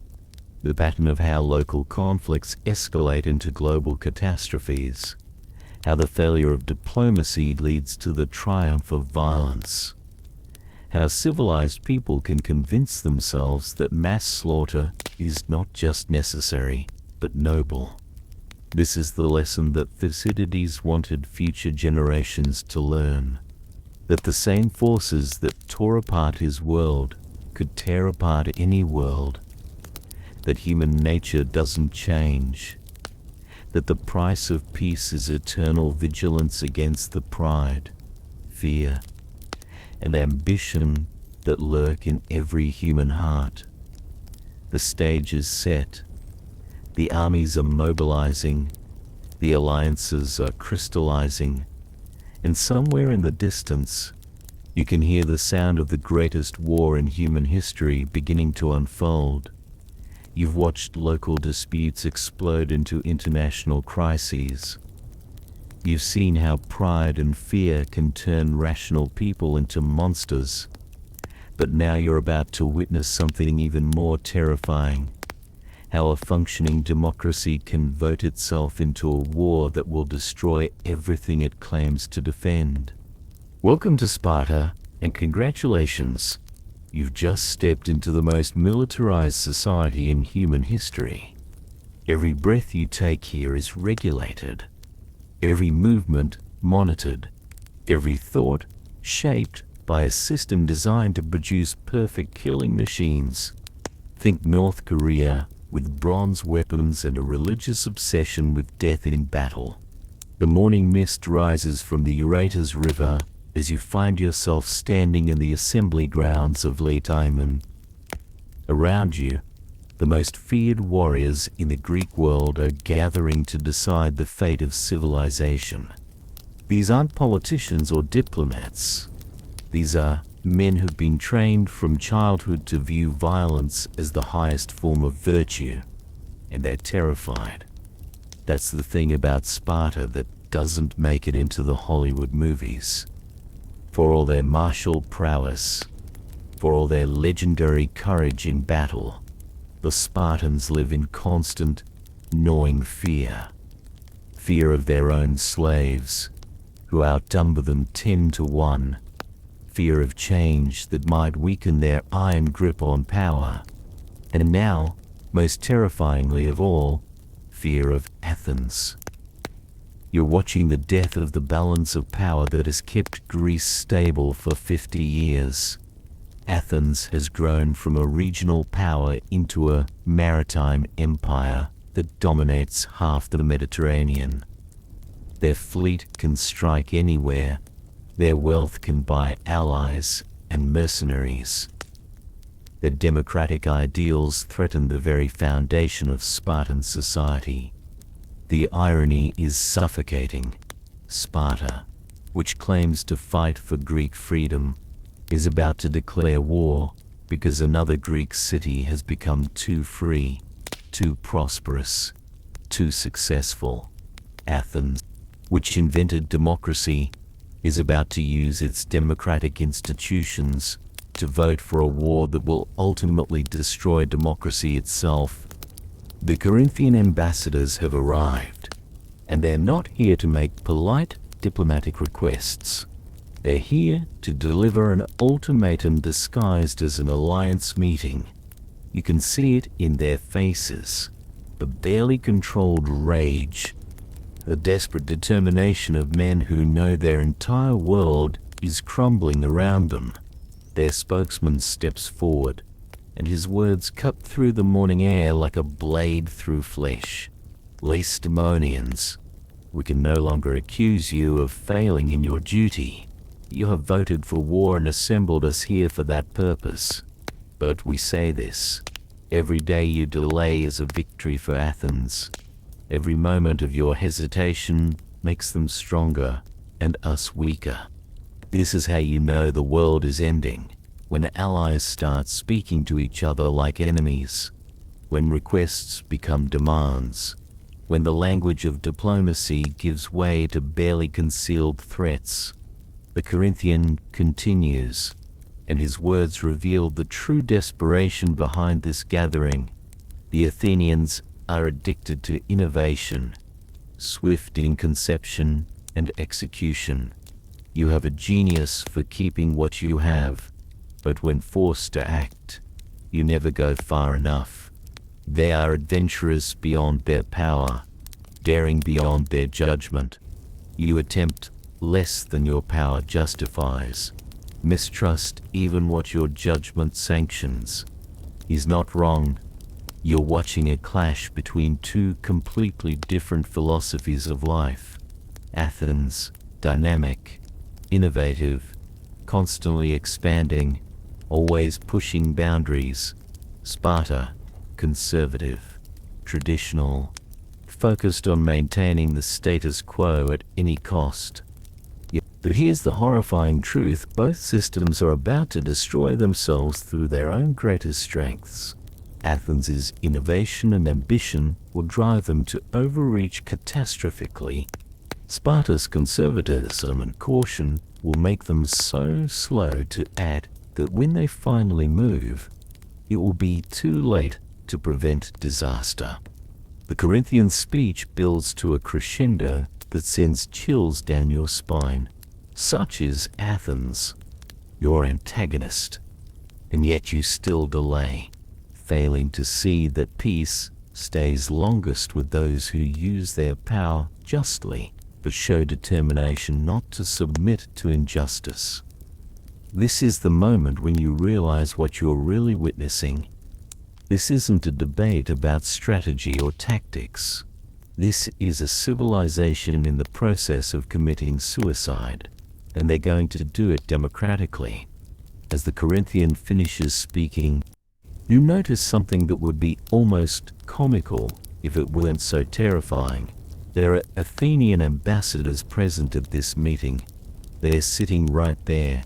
The pattern of how local conflicts escalate into global catastrophes, how the failure of diplomacy leads to the triumph of violence, how civilized people can convince themselves that mass slaughter is not just necessary, but noble. This is the lesson that Thucydides wanted future generations to learn, that the same forces that tore apart his world could tear apart any world, that human nature doesn't change, that the price of peace is eternal vigilance against the pride, fear, and ambition that lurk in every human heart. The stage is set, the armies are mobilizing, the alliances are crystallizing, and somewhere in the distance, you can hear the sound of the greatest war in human history beginning to unfold. You've watched local disputes explode into international crises. You've seen how pride and fear can turn rational people into monsters. But now you're about to witness something even more terrifying. How a functioning democracy can vote itself into a war that will destroy everything it claims to defend. Welcome to Sparta, and congratulations. You've just stepped into the most militarized society in human history. Every breath you take here is regulated, every movement monitored, every thought shaped by a system designed to produce perfect killing machines. Think North Korea, with bronze weapons and a religious obsession with death in battle. The morning mist rises from the Euphrates River as you find yourself standing in the assembly grounds of Laotaimon. Around you, the most feared warriors in the Greek world are gathering to decide the fate of civilization. These aren't politicians or diplomats. These are men who've been trained from childhood to view violence as the highest form of virtue, and they're terrified. That's the thing about Sparta that doesn't make it into the Hollywood movies. For all their martial prowess, for all their legendary courage in battle, the Spartans live in constant, gnawing fear. Fear of their own slaves, who outnumber them 10-1. Fear of change that might weaken their iron grip on power. And now, most terrifyingly of all, fear of Athens. You're watching the death of the balance of power that has kept Greece stable for 50 years. Athens has grown from a regional power into a maritime empire that dominates half the Mediterranean. Their fleet can strike anywhere. Their wealth can buy allies and mercenaries. Their democratic ideals threaten the very foundation of Spartan society. The irony is suffocating. Sparta, which claims to fight for Greek freedom, is about to declare war because another Greek city has become too free, too prosperous, too successful. Athens, which invented democracy, is about to use its democratic institutions to vote for a war that will ultimately destroy democracy itself. The Corinthian ambassadors have arrived, and they're not here to make polite diplomatic requests. They're here to deliver an ultimatum disguised as an alliance meeting. You can see it in their faces, the barely controlled rage, the desperate determination of men who know their entire world is crumbling around them. Their spokesman steps forward, and his words cut through the morning air like a blade through flesh. Lacedaemonians, we can no longer accuse you of failing in your duty. You have voted for war and assembled us here for that purpose. But we say this, every day you delay is a victory for Athens. Every moment of your hesitation makes them stronger and us weaker. This is how you know the world is ending, when allies start speaking to each other like enemies, when requests become demands, when the language of diplomacy gives way to barely concealed threats. The Corinthian continues, and his words revealed the true desperation behind this gathering. The Athenians are addicted to innovation, swift in conception and execution. You have a genius for keeping what you have, but when forced to act, you never go far enough. They are adventurous beyond their power, daring beyond their judgment. You attempt less than your power justifies. Mistrust even what your judgment sanctions. He's not wrong. You're watching a clash between two completely different philosophies of life. Athens, dynamic, innovative, constantly expanding, always pushing boundaries. Sparta, conservative, traditional, focused on maintaining the status quo at any cost. But here's the horrifying truth: both systems are about to destroy themselves through their own greatest strengths. Athens' innovation and ambition will drive them to overreach catastrophically. Sparta's conservatism and caution will make them so slow to act that when they finally move, it will be too late to prevent disaster. The Corinthian speech builds to a crescendo that sends chills down your spine. Such is Athens, your antagonist, and yet you still delay, failing to see that peace stays longest with those who use their power justly, but show determination not to submit to injustice. This is the moment when you realize what you're really witnessing. This isn't a debate about strategy or tactics. This is a civilization in the process of committing suicide, and they're going to do it democratically. As the Corinthian finishes speaking, you notice something that would be almost comical if it weren't so terrifying. There are Athenian ambassadors present at this meeting. They're sitting right there,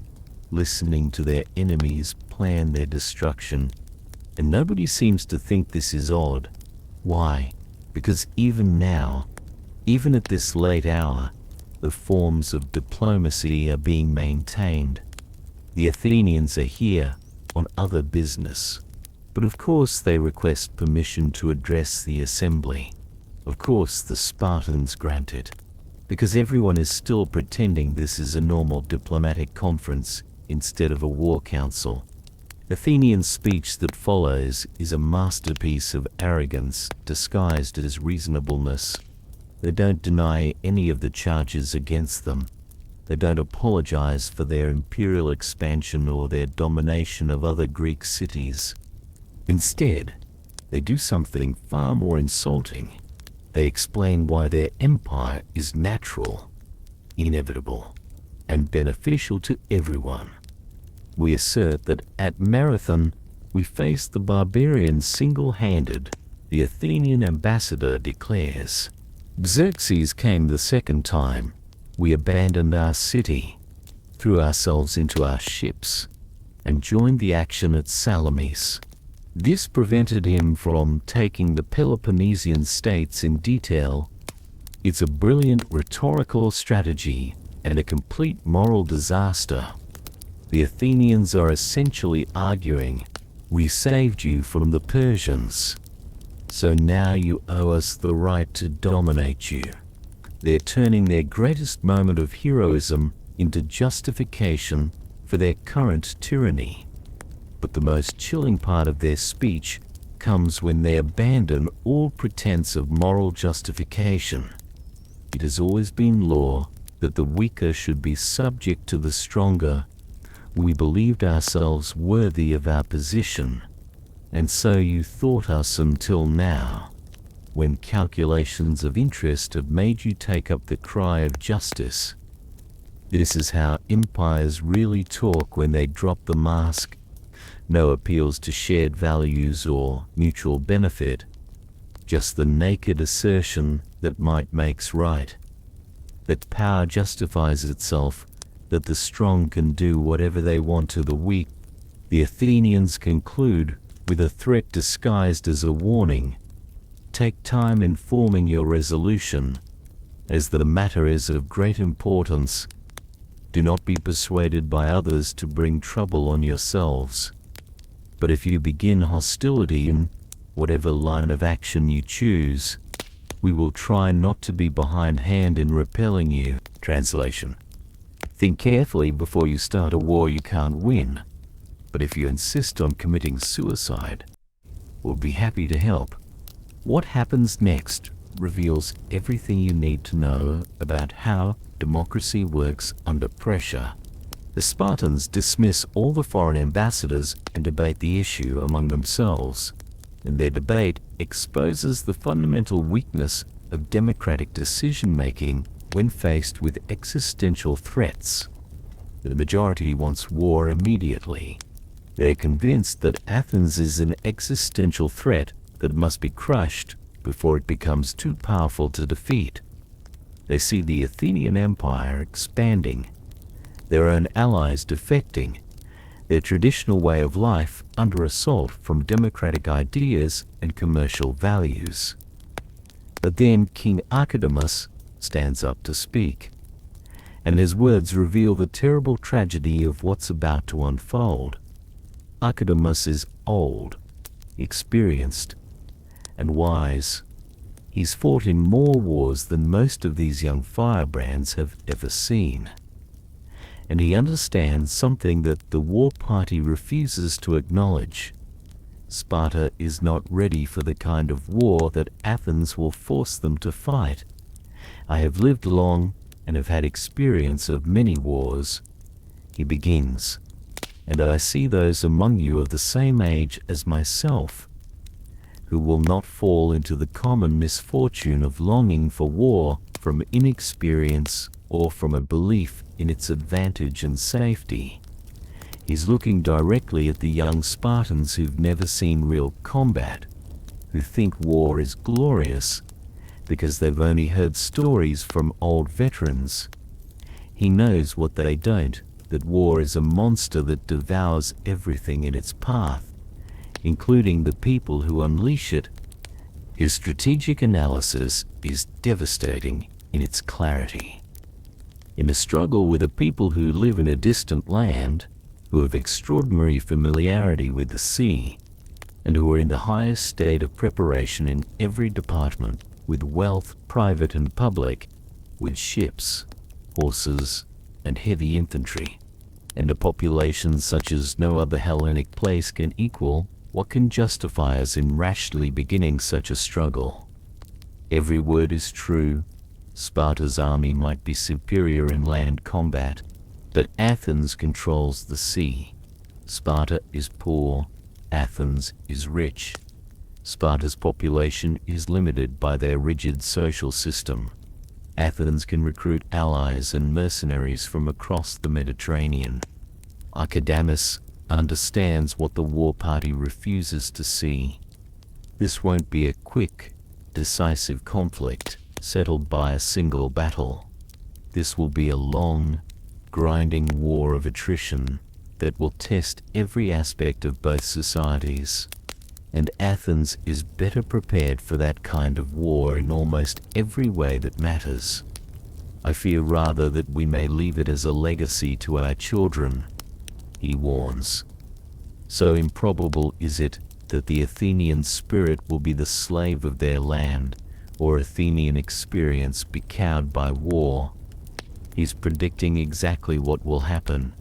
listening to their enemies plan their destruction. And nobody seems to think this is odd. Why? Because even now, even at this late hour, the forms of diplomacy are being maintained. The Athenians are here on other business, but of course they request permission to address the assembly. Of course the Spartans grant it, because everyone is still pretending this is a normal diplomatic conference instead of a war council. Athenian speech that follows is a masterpiece of arrogance disguised as reasonableness. They don't deny any of the charges against them. They don't apologize for their imperial expansion or their domination of other Greek cities. Instead, they do something far more insulting. They explain why their empire is natural, inevitable, and beneficial to everyone. We assert that at Marathon, we faced the barbarians single-handed. The Athenian ambassador declares, Xerxes came the second time. We abandoned our city, threw ourselves into our ships, and joined the action at Salamis. This prevented him from taking the Peloponnesian states in detail. It's a brilliant rhetorical strategy and a complete moral disaster. The Athenians are essentially arguing, we saved you from the Persians, so now you owe us the right to dominate you. They're turning their greatest moment of heroism into justification for their current tyranny. But the most chilling part of their speech comes when they abandon all pretense of moral justification. It has always been law that the weaker should be subject to the stronger. We believed ourselves worthy of our position, and so you thought us until now, when calculations of interest have made you take up the cry of justice. This is how empires really talk when they drop the mask. No appeals to shared values or mutual benefit, just the naked assertion that might makes right, that power justifies itself, that the strong can do whatever they want to the weak. The Athenians conclude with a threat disguised as a warning. Take time in forming your resolution, as the matter is of great importance. Do not be persuaded by others to bring trouble on yourselves. But if you begin hostility in whatever line of action you choose, we will try not to be behindhand in repelling you. Translation: think carefully before you start a war you can't win. But if you insist on committing suicide, we'll be happy to help. What happens next reveals everything you need to know about how democracy works under pressure. The Spartans dismiss all the foreign ambassadors and debate the issue among themselves, and their debate exposes the fundamental weakness of democratic decision-making when faced with existential threats. The majority wants war immediately. They're convinced that Athens is an existential threat that must be crushed before it becomes too powerful to defeat. They see the Athenian Empire expanding, their own allies defecting, their traditional way of life under assault from democratic ideas and commercial values. But then King Archidamus stands up to speak, and his words reveal the terrible tragedy of what's about to unfold. Archidamus is old, experienced, and wise. He's fought in more wars than most of these young firebrands have ever seen. And he understands something that the war party refuses to acknowledge. Sparta is not ready for the kind of war that Athens will force them to fight. I have lived long and have had experience of many wars. He begins, and I see those among you of the same age as myself, who will not fall into the common misfortune of longing for war from inexperience or from a belief in its advantage and safety. He's looking directly at the young Spartans who've never seen real combat, who think war is glorious because they've only heard stories from old veterans. He knows what they don't, that war is a monster that devours everything in its path, including the people who unleash it. His strategic analysis is devastating in its clarity. In a struggle with a people who live in a distant land, who have extraordinary familiarity with the sea, and who are in the highest state of preparation in every department, with wealth, private and public, with ships, horses, and heavy infantry, and a population such as no other Hellenic place can equal, what can justify us in rashly beginning such a struggle? Every word is true. Sparta's army might be superior in land combat, but Athens controls the sea. Sparta is poor, Athens is rich. Sparta's population is limited by their rigid social system. Athens can recruit allies and mercenaries from across the Mediterranean. Archidamus understands what the war party refuses to see. This won't be a quick, decisive conflict settled by a single battle. This will be a long, grinding war of attrition that will test every aspect of both societies. And Athens is better prepared for that kind of war in almost every way that matters. I fear rather that we may leave it as a legacy to our children, he warns. So improbable is it that the Athenian spirit will be the slave of their land, or Athenian experience be cowed by war. He's predicting exactly what will happen,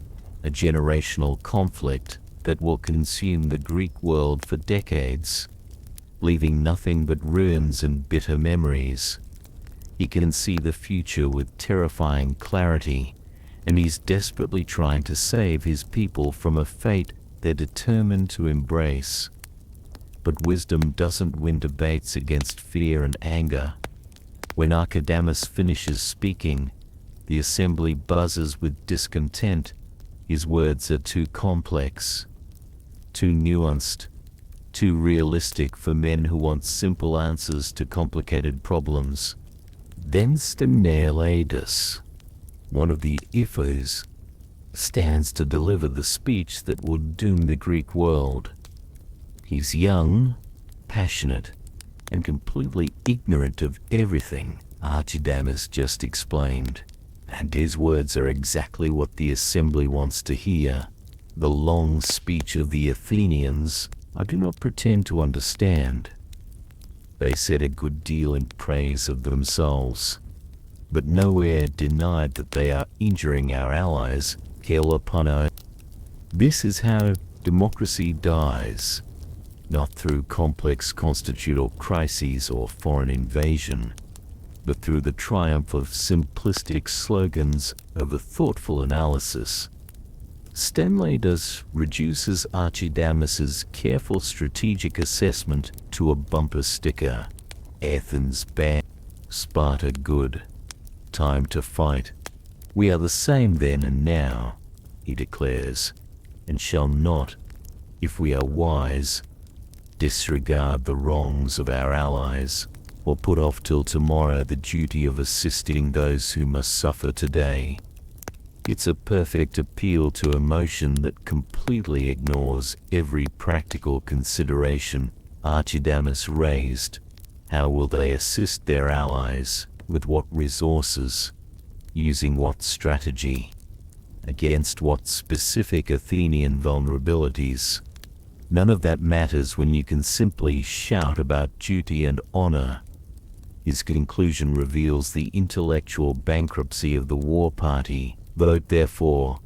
a generational conflict that will consume the Greek world for decades, leaving nothing but ruins and bitter memories. He can see the future with terrifying clarity, and he's desperately trying to save his people from a fate they're determined to embrace. But wisdom doesn't win debates against fear and anger. When Archidamus finishes speaking, the assembly buzzes with discontent. His words are too complex, too nuanced, too realistic for men who want simple answers to complicated problems. Then Sthenelaidas, one of the Iphos, stands to deliver the speech that will doom the Greek world. He's young, passionate, and completely ignorant of everything Archidamus just explained. And his words are exactly what the assembly wants to hear. The long speech of the Athenians I do not pretend to understand. They said a good deal in praise of themselves, but nowhere denied that they are injuring our allies, Kelopano. This is how democracy dies, not through complex constitutional crises or foreign invasion, but through the triumph of simplistic slogans over thoughtful analysis. Stenlatus reduces Archidamus's careful strategic assessment to a bumper sticker. Athens bad, Sparta good. Time to fight. We are the same then and now, he declares, and shall not, if we are wise, disregard the wrongs of our allies, or put off till tomorrow the duty of assisting those who must suffer today. It's a perfect appeal to emotion that completely ignores every practical consideration Archidamus raised. How will they assist their allies? With what resources? Using what strategy? Against what specific Athenian vulnerabilities? None of that matters when you can simply shout about duty and honor. His conclusion reveals the intellectual bankruptcy of the war party. Vote therefore,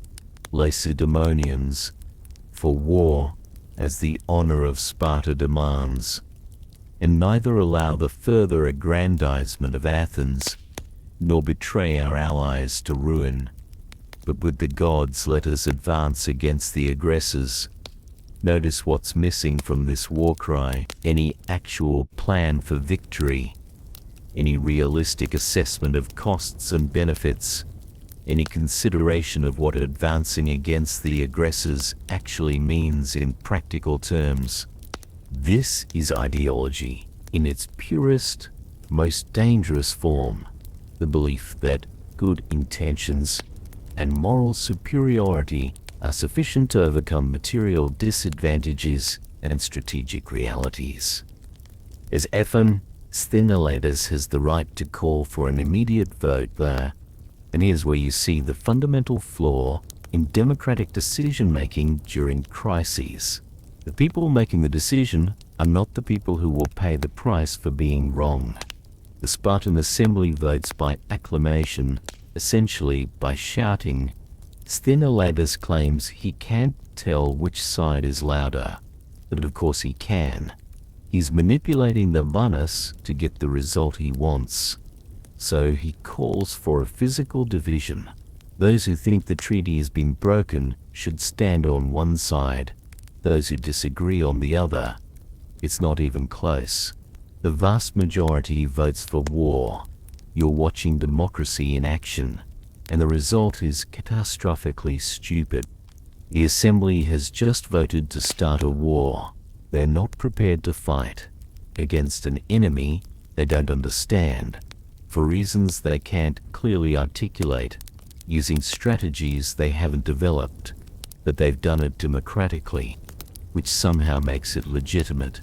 Lacedaemonians, for war, as the honor of Sparta demands, and neither allow the further aggrandizement of Athens, nor betray our allies to ruin, but with the gods let us advance against the aggressors. Notice what's missing from this war cry: any actual plan for victory, any realistic assessment of costs and benefits, any consideration of what advancing against the aggressors actually means in practical terms. This is ideology in its purest, most dangerous form, the belief that good intentions and moral superiority are sufficient to overcome material disadvantages and strategic realities. As Ephon, Sthenelatus has the right to call for an immediate vote there, and here's where you see the fundamental flaw in democratic decision-making during crises. The people making the decision are not the people who will pay the price for being wrong. The Spartan assembly votes by acclamation, essentially by shouting. Sthenelatus claims he can't tell which side is louder, but of course he can. He's manipulating the manus to get the result he wants. So he calls for a physical division. Those who think the treaty has been broken should stand on one side, those who disagree on the other. It's not even close. The vast majority votes for war. You're watching democracy in action, and the result is catastrophically stupid. The assembly has just voted to start a war. They're not prepared to fight against an enemy they don't understand, for reasons they can't clearly articulate, using strategies they haven't developed, but they've done it democratically, which somehow makes it legitimate.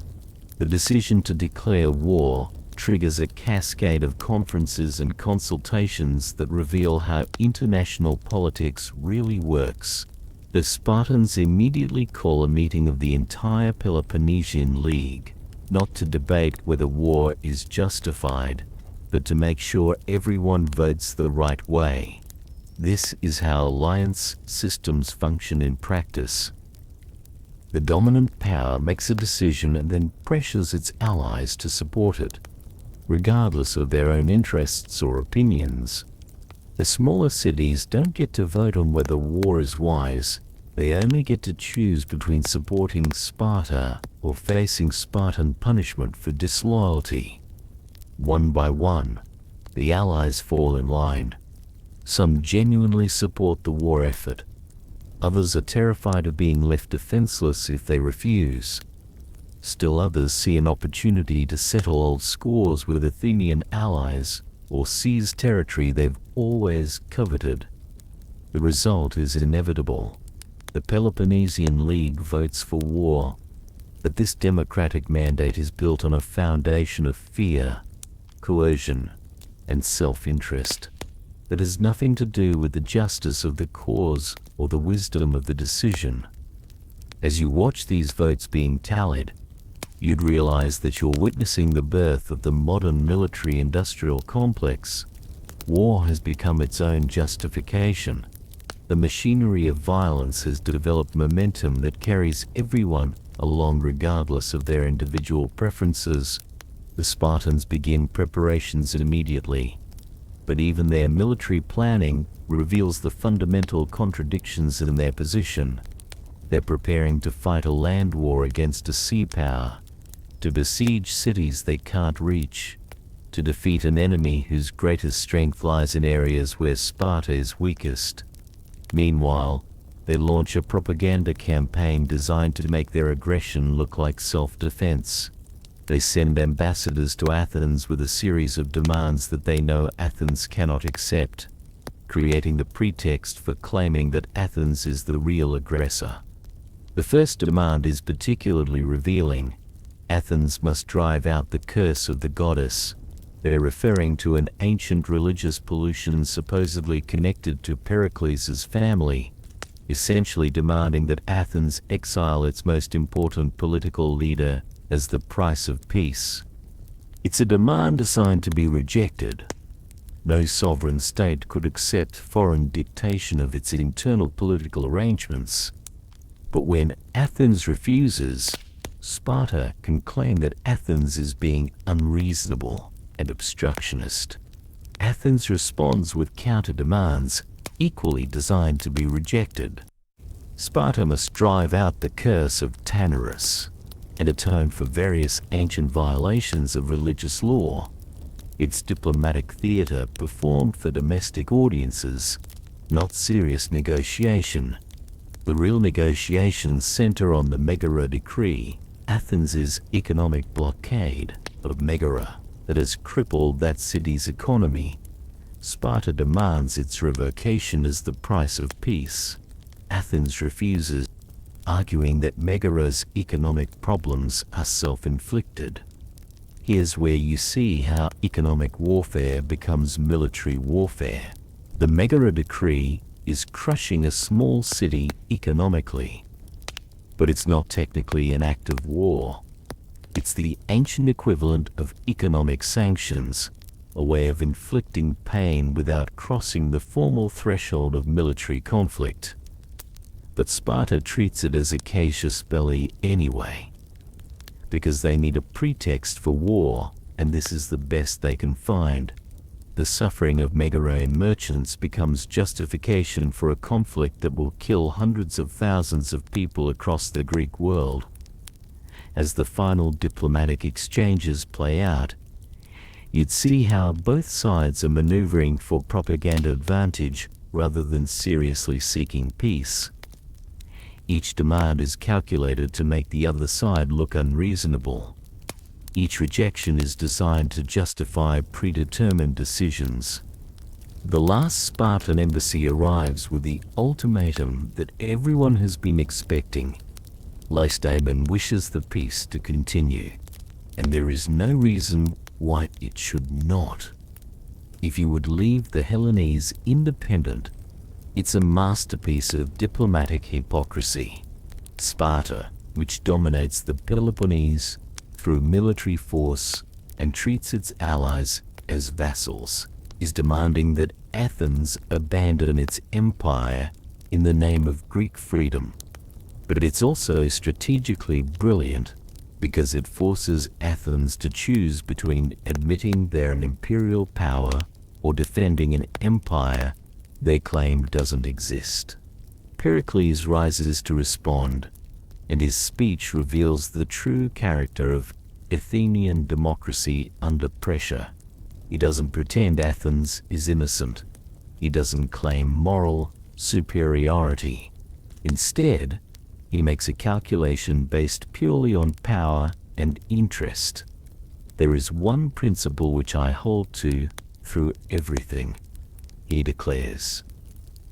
The decision to declare war triggers a cascade of conferences and consultations that reveal how international politics really works. The Spartans immediately call a meeting of the entire Peloponnesian League, not to debate whether war is justified, but to make sure everyone votes the right way. This is how alliance systems function in practice. The dominant power makes a decision and then pressures its allies to support it, regardless of their own interests or opinions. The smaller cities don't get to vote on whether war is wise. They only get to choose between supporting Sparta or facing Spartan punishment for disloyalty. One by one, the allies fall in line. Some genuinely support the war effort. Others are terrified of being left defenseless if they refuse. Still others see an opportunity to settle old scores with Athenian allies or seize territory they've always coveted. The result is inevitable. The Peloponnesian League votes for war, but this democratic mandate is built on a foundation of fear, coercion, and self-interest. that has nothing to do with the justice of the cause or the wisdom of the decision. As you watch these votes being tallied, you'd realize that you're witnessing the birth of the modern military-industrial complex. War has become its own justification. The machinery of violence has developed momentum that carries everyone along regardless of their individual preferences. The Spartans begin preparations immediately, but even their military planning reveals the fundamental contradictions in their position. They're preparing to fight a land war against a sea power, to besiege cities they can't reach, to defeat an enemy whose greatest strength lies in areas where Sparta is weakest. Meanwhile, they launch a propaganda campaign designed to make their aggression look like self-defense. They send ambassadors to Athens with a series of demands that they know Athens cannot accept, creating the pretext for claiming that Athens is the real aggressor. The first demand is particularly revealing. Athens must drive out the curse of the goddess. They're referring to an ancient religious pollution supposedly connected to Pericles' family, essentially demanding that Athens exile its most important political leader as the price of peace. It's a demand assigned to be rejected. No sovereign state could accept foreign dictation of its internal political arrangements. But when Athens refuses, Sparta can claim that Athens is being unreasonable and obstructionist. Athens responds with counter-demands, equally designed to be rejected. Sparta must drive out the curse of Tanarus and atone for various ancient violations of religious law. Its diplomatic theater performed for domestic audiences, not serious negotiation. The real negotiations center on the Megara Decree, Athens' economic blockade of Megara that has crippled that city's economy. Sparta demands its revocation as the price of peace. Athens refuses, arguing that Megara's economic problems are self-inflicted. Here's where you see how economic warfare becomes military warfare. The Megara Decree is crushing a small city economically, but it's not technically an act of war. It's the ancient equivalent of economic sanctions, a way of inflicting pain without crossing the formal threshold of military conflict. But Sparta treats it as a casus belli anyway, because they need a pretext for war, and this is the best they can find. The suffering of Megaraean merchants becomes justification for a conflict that will kill hundreds of thousands of people across the Greek world. As the final diplomatic exchanges play out, you'd see how both sides are maneuvering for propaganda advantage rather than seriously seeking peace. Each demand is calculated to make the other side look unreasonable. Each rejection is designed to justify predetermined decisions. The last Spartan embassy arrives with the ultimatum that everyone has been expecting. Lacedaemon wishes the peace to continue, and there is no reason why it should not. If you would leave the Hellenes independent, it's a masterpiece of diplomatic hypocrisy. Sparta, which dominates the Peloponnese through military force and treats its allies as vassals, is demanding that Athens abandon its empire in the name of Greek freedom. But it's also strategically brilliant because it forces Athens to choose between admitting they're an imperial power or defending an empire they claim doesn't exist. Pericles rises to respond, and his speech reveals the true character of Athenian democracy under pressure. He doesn't pretend Athens is innocent. He doesn't claim moral superiority. Instead, he makes a calculation based purely on power and interest. There is one principle which I hold to through everything, he declares,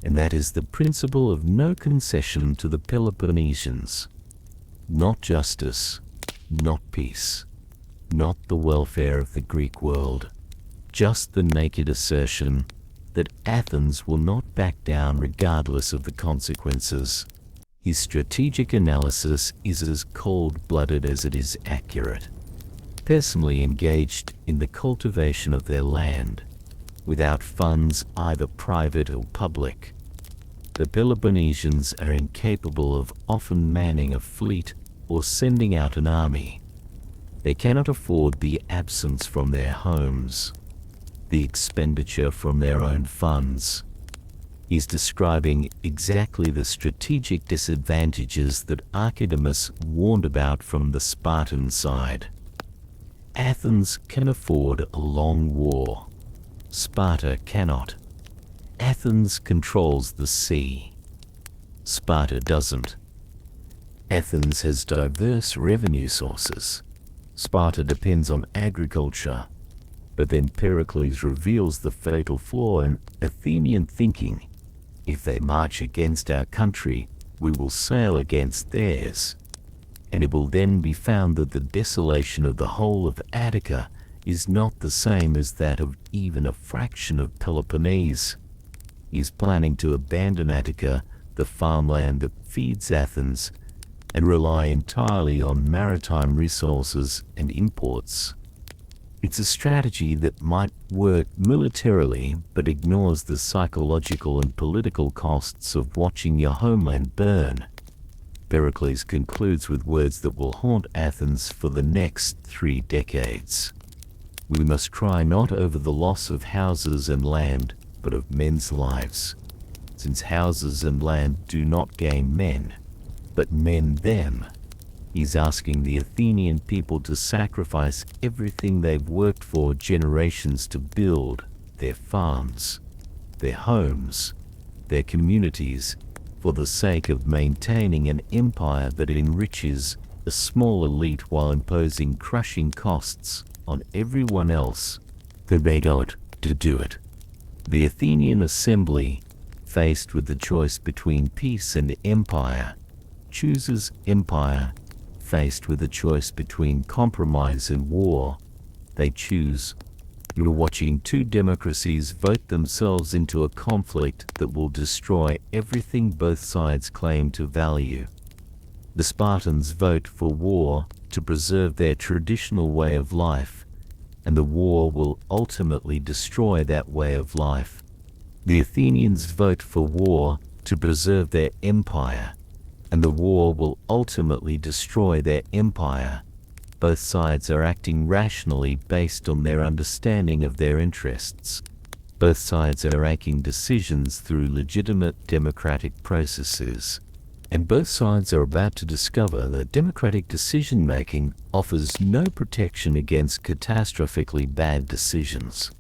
and that is the principle of no concession to the Peloponnesians. Not justice, not peace, not the welfare of the Greek world, just the naked assertion that Athens will not back down regardless of the consequences. His strategic analysis is as cold-blooded as it is accurate. Personally engaged in the cultivation of their land, without funds either private or public, the Peloponnesians are incapable of often manning a fleet or sending out an army. They cannot afford the absence from their homes, the expenditure from their own funds. He's describing exactly the strategic disadvantages that Archidamus warned about from the Spartan side. Athens can afford a long war. Sparta cannot. Athens controls the sea. Sparta doesn't. Athens has diverse revenue sources. Sparta depends on agriculture. But then Pericles reveals the fatal flaw in Athenian thinking. If they march against our country, we will sail against theirs. And it will then be found that the desolation of the whole of Attica is not the same as that of even a fraction of Peloponnese. He is planning to abandon Attica, the farmland that feeds Athens, and rely entirely on maritime resources and imports. It's a strategy that might work militarily, but ignores the psychological and political costs of watching your homeland burn. Pericles concludes with words that will haunt Athens for the next 3 decades. We must cry not over the loss of houses and land, but of men's lives, since houses and land do not gain men, but men them. He's asking the Athenian people to sacrifice everything they've worked for generations to build, their farms, their homes, their communities, for the sake of maintaining an empire that enriches a small elite while imposing crushing costs on everyone else who made out to do it. The Athenian assembly, faced with the choice between peace and empire, chooses empire. Faced with the choice between compromise and war, they choose. You're watching 2 democracies vote themselves into a conflict that will destroy everything both sides claim to value. The Spartans vote for war to preserve their traditional way of life, and the war will ultimately destroy that way of life. The Athenians vote for war to preserve their empire, and the war will ultimately destroy their empire. Both sides are acting rationally based on their understanding of their interests. Both sides are making decisions through legitimate democratic processes. And both sides are about to discover that democratic decision-making offers no protection against catastrophically bad decisions.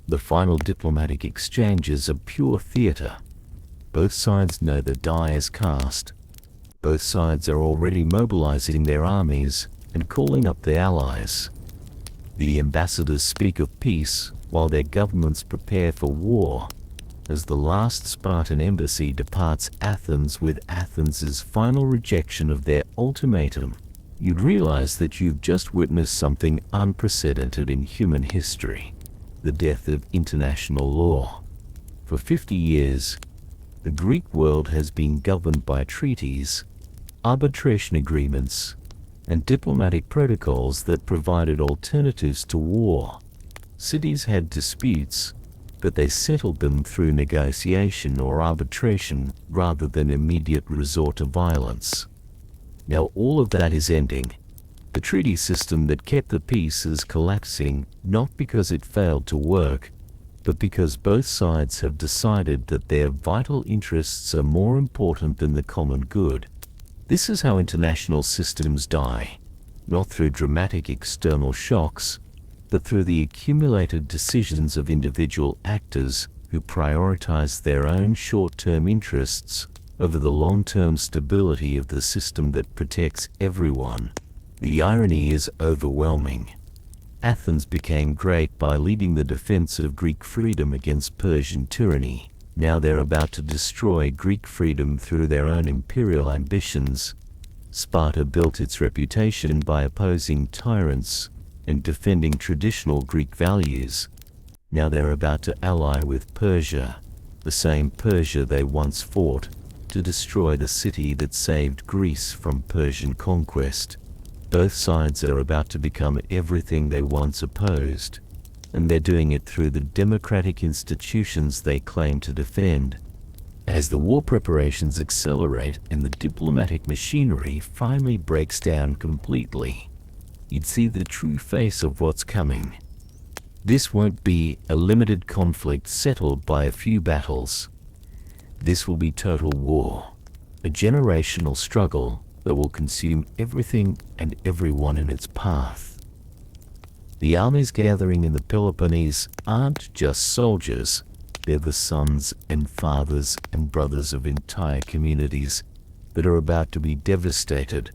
The final diplomatic exchanges are pure theater. Both sides know the die is cast. Both sides are already mobilizing their armies and calling up their allies. The ambassadors speak of peace while their governments prepare for war. As the last Spartan embassy departs Athens with Athens's final rejection of their ultimatum, you'd realize that you've just witnessed something unprecedented in human history: the death of international law. For 50 years, the Greek world has been governed by treaties, arbitration agreements, and diplomatic protocols that provided alternatives to war. Cities had disputes, but they settled them through negotiation or arbitration rather than immediate resort to violence. Now all of that is ending. The treaty system that kept the peace is collapsing, not because it failed to work, but because both sides have decided that their vital interests are more important than the common good. This is how international systems die, not through dramatic external shocks, but through the accumulated decisions of individual actors who prioritize their own short-term interests over the long-term stability of the system that protects everyone. The irony is overwhelming. Athens became great by leading the defense of Greek freedom against Persian tyranny. Now they're about to destroy Greek freedom through their own imperial ambitions. Sparta built its reputation by opposing tyrants and defending traditional Greek values. Now they're about to ally with Persia, the same Persia they once fought to destroy the city that saved Greece from Persian conquest. Both sides are about to become everything they once opposed, and they're doing it through the democratic institutions they claim to defend. As the war preparations accelerate and the diplomatic machinery finally breaks down completely, you'd see the true face of what's coming. This won't be a limited conflict settled by a few battles. This will be total war, a generational struggle that will consume everything and everyone in its path. The armies gathering in the Peloponnese aren't just soldiers, they're the sons and fathers and brothers of entire communities that are about to be devastated.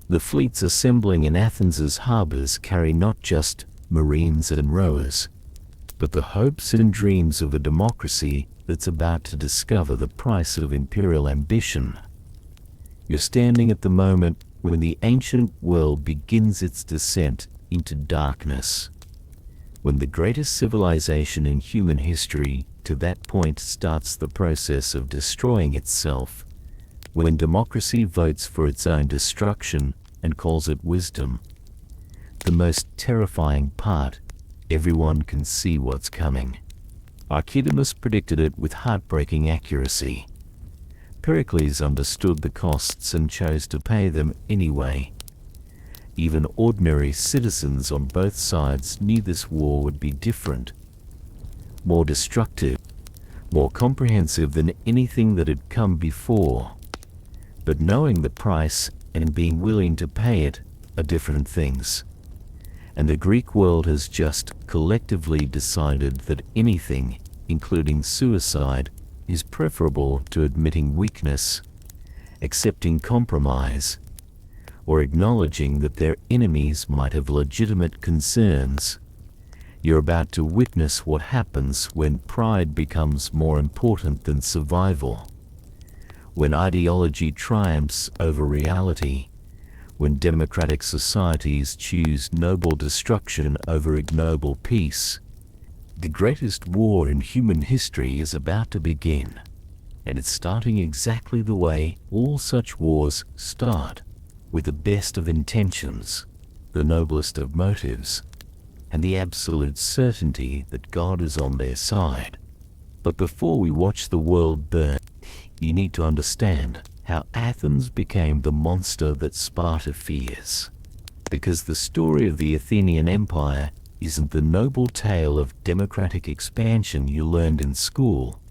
The fleets assembling in Athens' harbors carry not just marines and rowers, but the hopes and dreams of a democracy that's about to discover the price of imperial ambition. You're standing at the moment when the ancient world begins its descent into darkness, when the greatest civilization in human history to that point starts the process of destroying itself, when democracy votes for its own destruction and calls it wisdom. The most terrifying part, everyone can see what's coming. Archidamus predicted it with heartbreaking accuracy. Pericles understood the costs and chose to pay them anyway. Even ordinary citizens on both sides knew this war would be different, more destructive, more comprehensive than anything that had come before. But knowing the price and being willing to pay it are different things. And the Greek world has just collectively decided that anything, including suicide, is preferable to admitting weakness, accepting compromise, or acknowledging that their enemies might have legitimate concerns. You're about to witness what happens when pride becomes more important than survival, when ideology triumphs over reality, when democratic societies choose noble destruction over ignoble peace. The greatest war in human history is about to begin, and it's starting exactly the way all such wars start, with the best of intentions, the noblest of motives, and the absolute certainty that God is on their side. But before we watch the world burn, you need to understand how Athens became the monster that Sparta fears. Because the story of the Athenian Empire isn't the noble tale of democratic expansion you learned in school.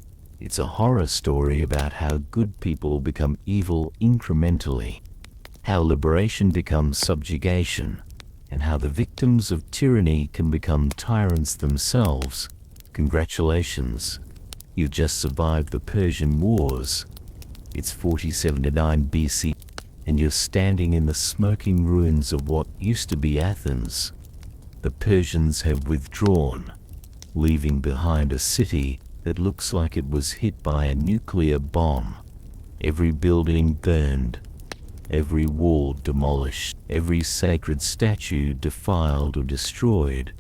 It's a horror story about how good people become evil incrementally, how liberation becomes subjugation, and how the victims of tyranny can become tyrants themselves. Congratulations, you've just survived the Persian Wars. It's 47-9 BC, and you're standing in the smoking ruins of what used to be Athens. The Persians have withdrawn, leaving behind a city that looks like it was hit by a nuclear bomb. Every building burned, every wall demolished, every sacred statue defiled or destroyed.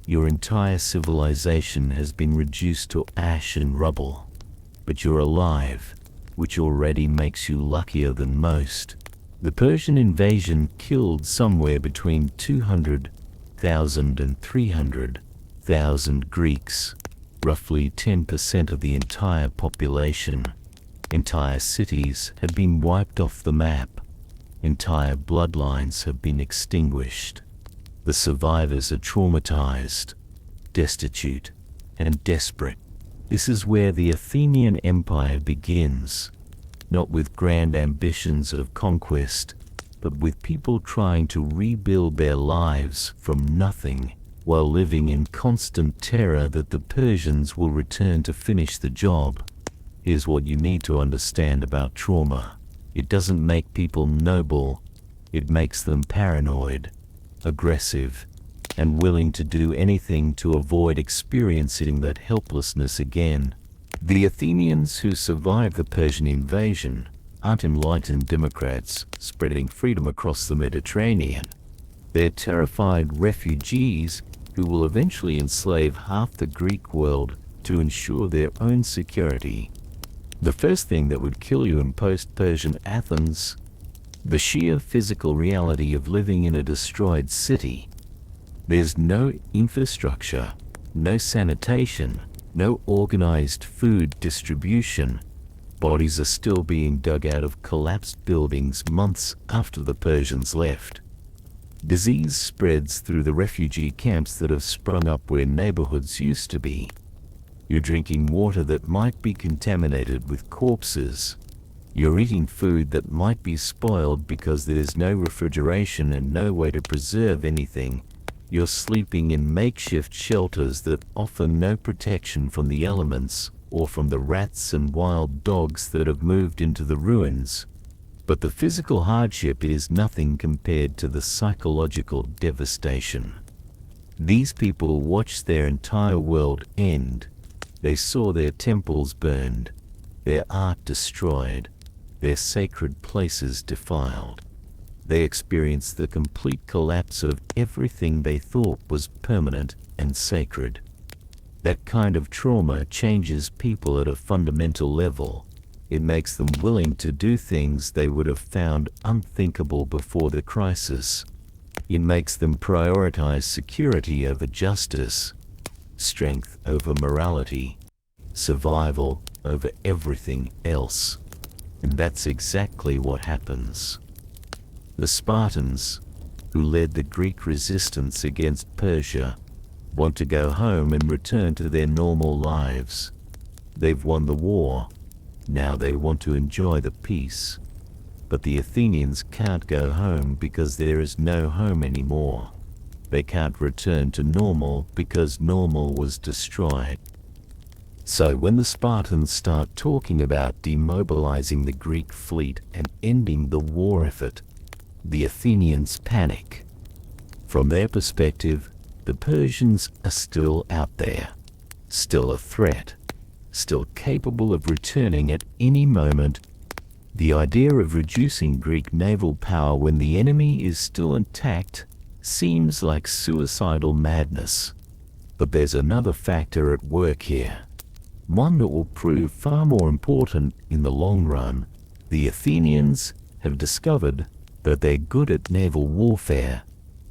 Your entire civilization has been reduced to ash and rubble, but you're alive, which already makes you luckier than most. The Persian invasion killed somewhere between 200,000 and 300,000 Greeks, roughly 10% of the entire population. Entire cities have been wiped off the map. Entire bloodlines have been extinguished. The survivors are traumatized, destitute, and desperate. This is where the Athenian Empire begins, not with grand ambitions of conquest, but with people trying to rebuild their lives from nothing while living in constant terror that the Persians will return to finish the job. Here's what you need to understand about trauma. It doesn't make people noble, it makes them paranoid, aggressive, and willing to do anything to avoid experiencing that helplessness again. The Athenians who survived the Persian invasion aren't enlightened democrats spreading freedom across the Mediterranean. They're terrified refugees who will eventually enslave half the Greek world to ensure their own security. The first thing that would kill you in post-Persian Athens, the sheer physical reality of living in a destroyed city. There's no infrastructure, no sanitation, no organized food distribution. Bodies are still being dug out of collapsed buildings months after the Persians left. Disease spreads through the refugee camps that have sprung up where neighborhoods used to be. You're drinking water that might be contaminated with corpses. You're eating food that might be spoiled because there's no refrigeration and no way to preserve anything. You're sleeping in makeshift shelters that offer no protection from the elements or from the rats and wild dogs that have moved into the ruins. But the physical hardship is nothing compared to the psychological devastation. These people watched their entire world end. They saw their temples burned, their art destroyed, their sacred places defiled. They experienced the complete collapse of everything they thought was permanent and sacred. That kind of trauma changes people at a fundamental level. It makes them willing to do things they would have found unthinkable before the crisis. It makes them prioritize security over justice, strength over morality, survival over everything else. And that's exactly what happens. The Spartans, who led the Greek resistance against Persia, want to go home and return to their normal lives. They've won the war. Now they want to enjoy the peace. But the Athenians can't go home because there is no home anymore. They can't return to normal because normal was destroyed. So when the Spartans start talking about demobilizing the Greek fleet and ending the war effort, the Athenians panic. From their perspective, the Persians are still out there, still a threat, still capable of returning at any moment. The idea of reducing Greek naval power when the enemy is still intact seems like suicidal madness. But there's another factor at work here, one that will prove far more important in the long run. The Athenians have discovered that they're good at naval warfare.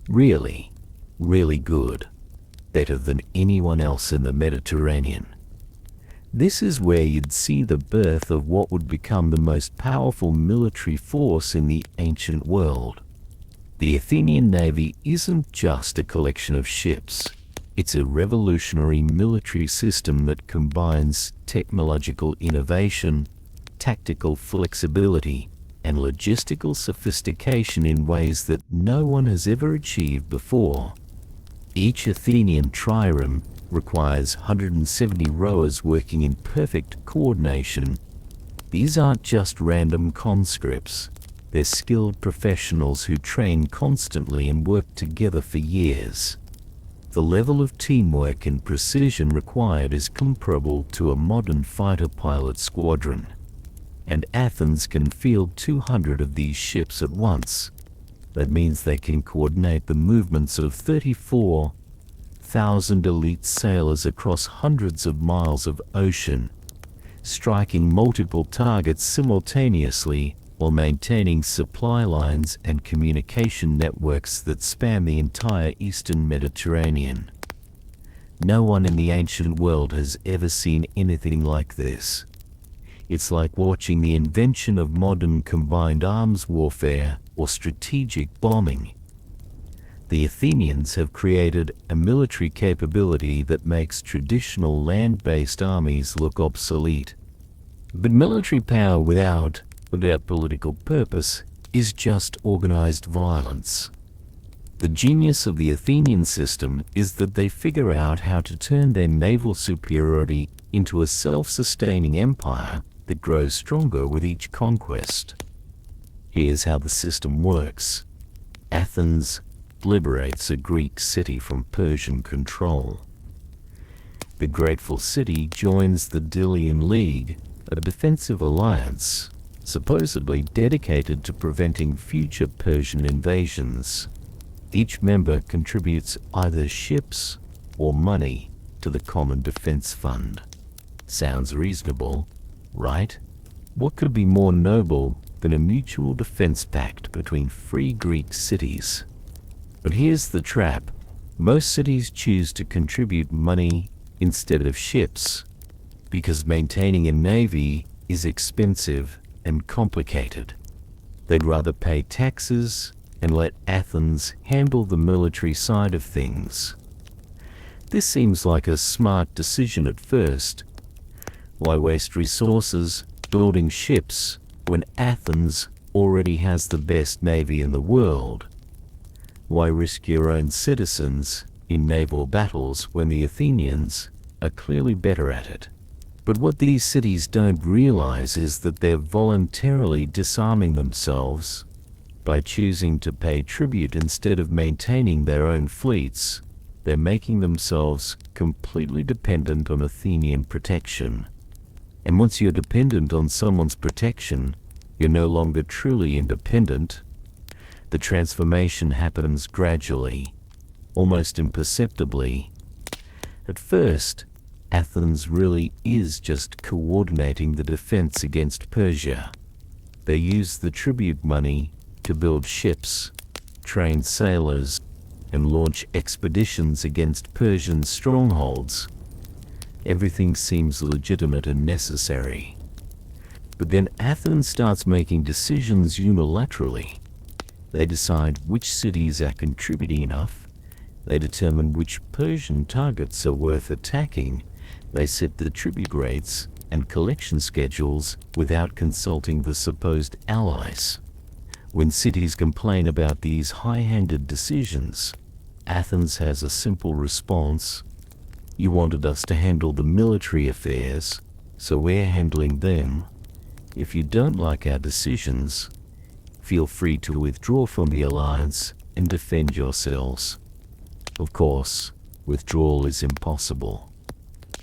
Really, really good. Better than anyone else in the Mediterranean. This is where you'd see the birth of what would become the most powerful military force in the ancient world. The Athenian navy isn't just a collection of ships. It's a revolutionary military system that combines technological innovation, tactical flexibility, and logistical sophistication in ways that no one has ever achieved before. Each Athenian trireme requires 170 rowers working in perfect coordination. These aren't just random conscripts. They're skilled professionals who train constantly and work together for years. The level of teamwork and precision required is comparable to a modern fighter pilot squadron. And Athens can field 200 of these ships at once. That means they can coordinate the movements of 34,000 elite sailors across hundreds of miles of ocean, striking multiple targets simultaneously while maintaining supply lines and communication networks that span the entire eastern Mediterranean. No one in the ancient world has ever seen anything like this. It's like watching the invention of modern combined arms warfare or strategic bombing. The Athenians have created a military capability that makes traditional land-based armies look obsolete. But military power without political purpose is just organized violence. The genius of the Athenian system is that they figure out how to turn their naval superiority into a self-sustaining empire that grows stronger with each conquest. Here's how the system works. Athens liberates a Greek city from Persian control. The grateful city joins the Delian League, a defensive alliance supposedly dedicated to preventing future Persian invasions. Each member contributes either ships or money to the Common Defense Fund. Sounds reasonable, right? What could be more noble than a mutual defense pact between free Greek cities? But here's the trap. Most cities choose to contribute money instead of ships, because maintaining a navy is expensive and complicated. They'd rather pay taxes and let Athens handle the military side of things. This seems like a smart decision at first. Why waste resources building ships when Athens already has the best navy in the world? Why risk your own citizens in naval battles when the Athenians are clearly better at it? But what these cities don't realize is that they're voluntarily disarming themselves by choosing to pay tribute instead of maintaining their own fleets. They're making themselves completely dependent on Athenian protection. And once you're dependent on someone's protection, you're no longer truly independent. The transformation happens gradually, almost imperceptibly. At first, Athens really is just coordinating the defense against Persia. They use the tribute money to build ships, train sailors, and launch expeditions against Persian strongholds. Everything seems legitimate and necessary. But then Athens starts making decisions unilaterally. They decide which cities are contributing enough. They determine which Persian targets are worth attacking. They set the tribute rates and collection schedules without consulting the supposed allies. When cities complain about these high-handed decisions, Athens has a simple response. You wanted us to handle the military affairs, so we're handling them. If you don't like our decisions, feel free to withdraw from the alliance and defend yourselves. Of course, withdrawal is impossible.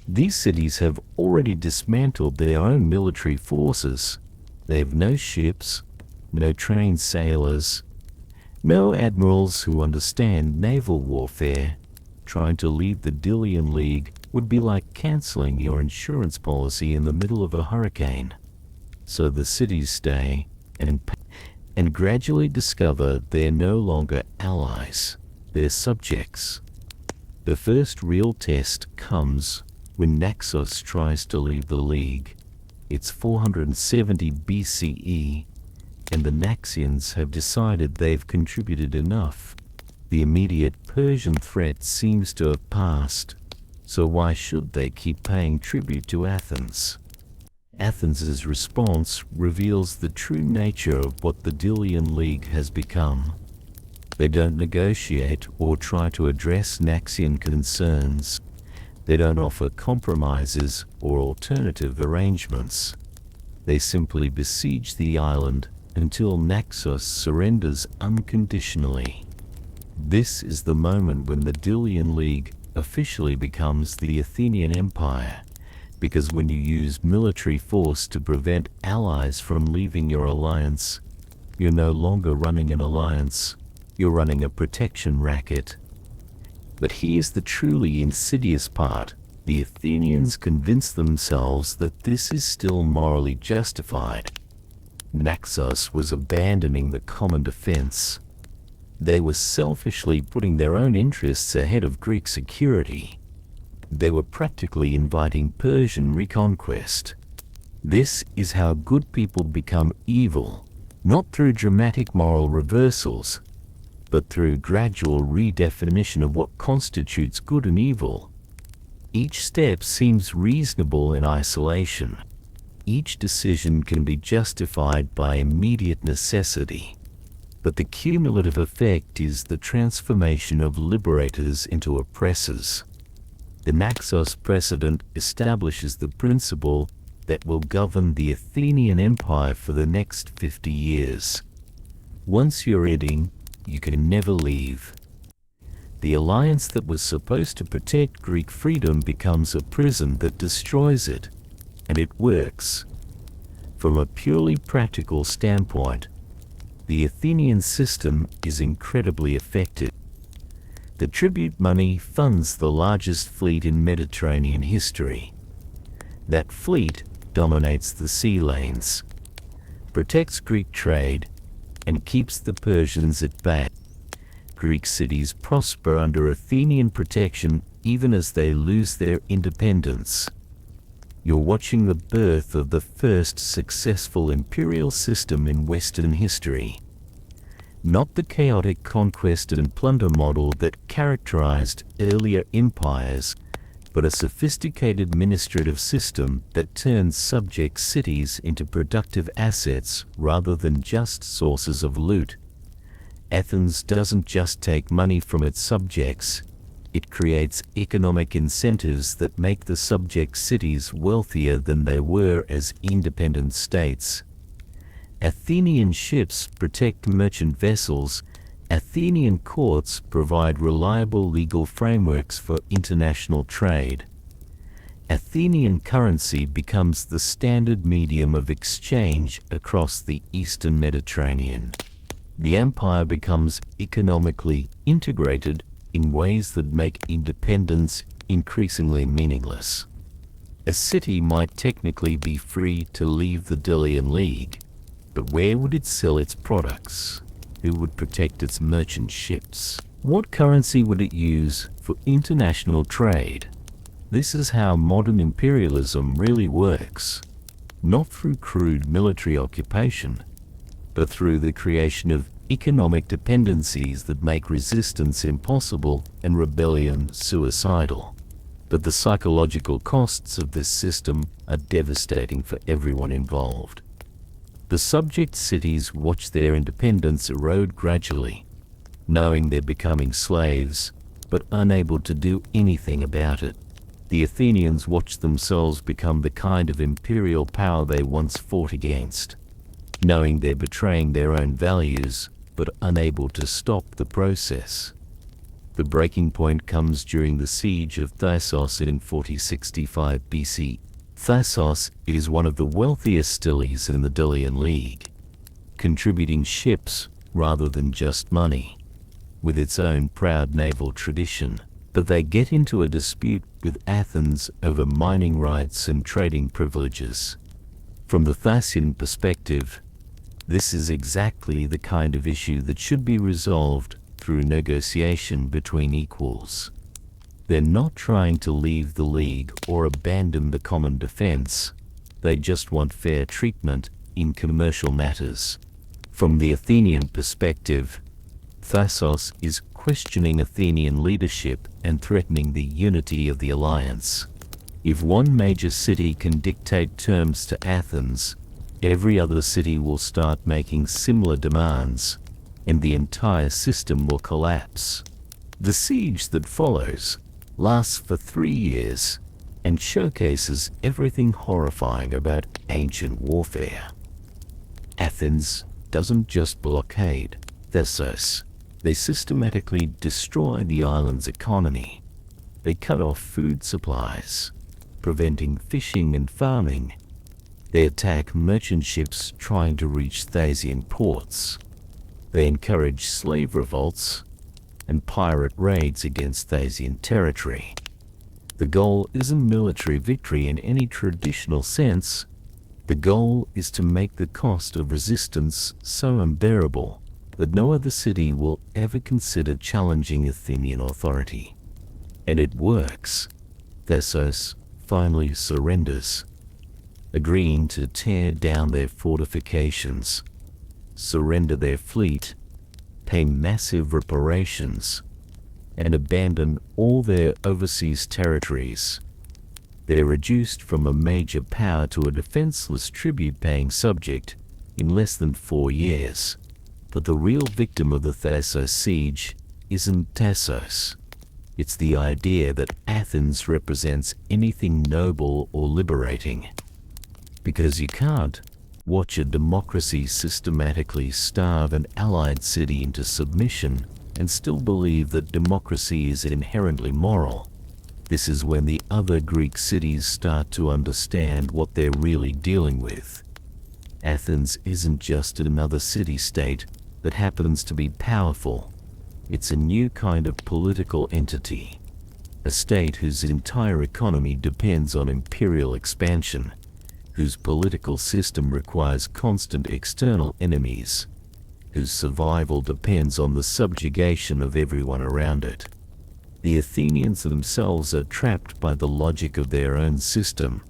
These cities have already dismantled their own military forces. They have no ships, no trained sailors, no admirals who understand naval warfare. Trying to lead the Delian League would be like canceling your insurance policy in the middle of a hurricane. So the cities stay and gradually discover they're no longer allies, they're subjects. The first real test comes when Naxos tries to leave the League. It's 470 BCE, and the Naxians have decided they've contributed enough. The immediate Persian threat seems to have passed, so why should they keep paying tribute to Athens? Athens's response reveals the true nature of what the Delian League has become. They don't negotiate or try to address Naxian concerns. They don't offer compromises or alternative arrangements. They simply besiege the island until Naxos surrenders unconditionally. This is the moment when the Delian League officially becomes the Athenian Empire, because when you use military force to prevent allies from leaving your alliance, you're no longer running an alliance, you're running a protection racket. But here's the truly insidious part. The Athenians convince themselves that this is still morally justified. Naxos was abandoning the common defense. They were selfishly putting their own interests ahead of Greek security. They were practically inviting Persian reconquest. This is how good people become evil, not through dramatic moral reversals, but through gradual redefinition of what constitutes good and evil. Each step seems reasonable in isolation. Each decision can be justified by immediate necessity. But the cumulative effect is the transformation of liberators into oppressors. The Naxos precedent establishes the principle that will govern the Athenian Empire for the next 50 years. Once you're in, you can never leave. The alliance that was supposed to protect Greek freedom becomes a prison that destroys it, and it works. From a purely practical standpoint, the Athenian system is incredibly effective. The tribute money funds the largest fleet in Mediterranean history. That fleet dominates the sea lanes, protects Greek trade, and keeps the Persians at bay. Greek cities prosper under Athenian protection even as they lose their independence. You're watching the birth of the first successful imperial system in Western history. Not the chaotic conquest and plunder model that characterized earlier empires, but a sophisticated administrative system that turns subject cities into productive assets rather than just sources of loot. Athens doesn't just take money from its subjects, it creates economic incentives that make the subject cities wealthier than they were as independent states. Athenian ships protect merchant vessels. Athenian courts provide reliable legal frameworks for international trade. Athenian currency becomes the standard medium of exchange across the Eastern Mediterranean. The empire becomes economically integrated in ways that make independence increasingly meaningless. A city might technically be free to leave the Delian League, but where would it sell its products? Who would protect its merchant ships? What currency would it use for international trade? This is how modern imperialism really works. Not through crude military occupation, but through the creation of economic dependencies that make resistance impossible and rebellion suicidal. But the psychological costs of this system are devastating for everyone involved. The subject cities watch their independence erode gradually, knowing they're becoming slaves, but unable to do anything about it. The Athenians watch themselves become the kind of imperial power they once fought against, knowing they're betraying their own values, but unable to stop the process. The breaking point comes during the siege of Thassos in 4065 BC. Thassos is one of the wealthiest stellies in the Delian League, contributing ships rather than just money, with its own proud naval tradition. But they get into a dispute with Athens over mining rights and trading privileges. From the Thasian perspective, this is exactly the kind of issue that should be resolved through negotiation between equals. They're not trying to leave the league or abandon the common defense. They just want fair treatment in commercial matters. From the Athenian perspective, Thassos is questioning Athenian leadership and threatening the unity of the alliance. If one major city can dictate terms to Athens, every other city will start making similar demands, and the entire system will collapse. The siege that follows lasts for 3 years and showcases everything horrifying about ancient warfare. Athens doesn't just blockade Thassos. They systematically destroy the island's economy. They cut off food supplies, preventing fishing and farming. They attack merchant ships trying to reach Thasian ports. They encourage slave revolts and pirate raids against Thasian territory. The goal isn't military victory in any traditional sense. The goal is to make the cost of resistance so unbearable that no other city will ever consider challenging Athenian authority. And it works. Thassos finally surrenders, agreeing to tear down their fortifications, surrender their fleet, pay massive reparations, and abandon all their overseas territories. They're reduced from a major power to a defenseless tribute-paying subject in less than 4 years. But the real victim of the Thassos siege isn't Thassos. It's the idea that Athens represents anything noble or liberating. Because you can't watch a democracy systematically starve an allied city into submission and still believe that democracy is inherently moral. This is when the other Greek cities start to understand what they're really dealing with. Athens isn't just another city-state that happens to be powerful. It's a new kind of political entity, a state whose entire economy depends on imperial expansion, whose political system requires constant external enemies, whose survival depends on the subjugation of everyone around it. The Athenians themselves are trapped by the logic of their own system.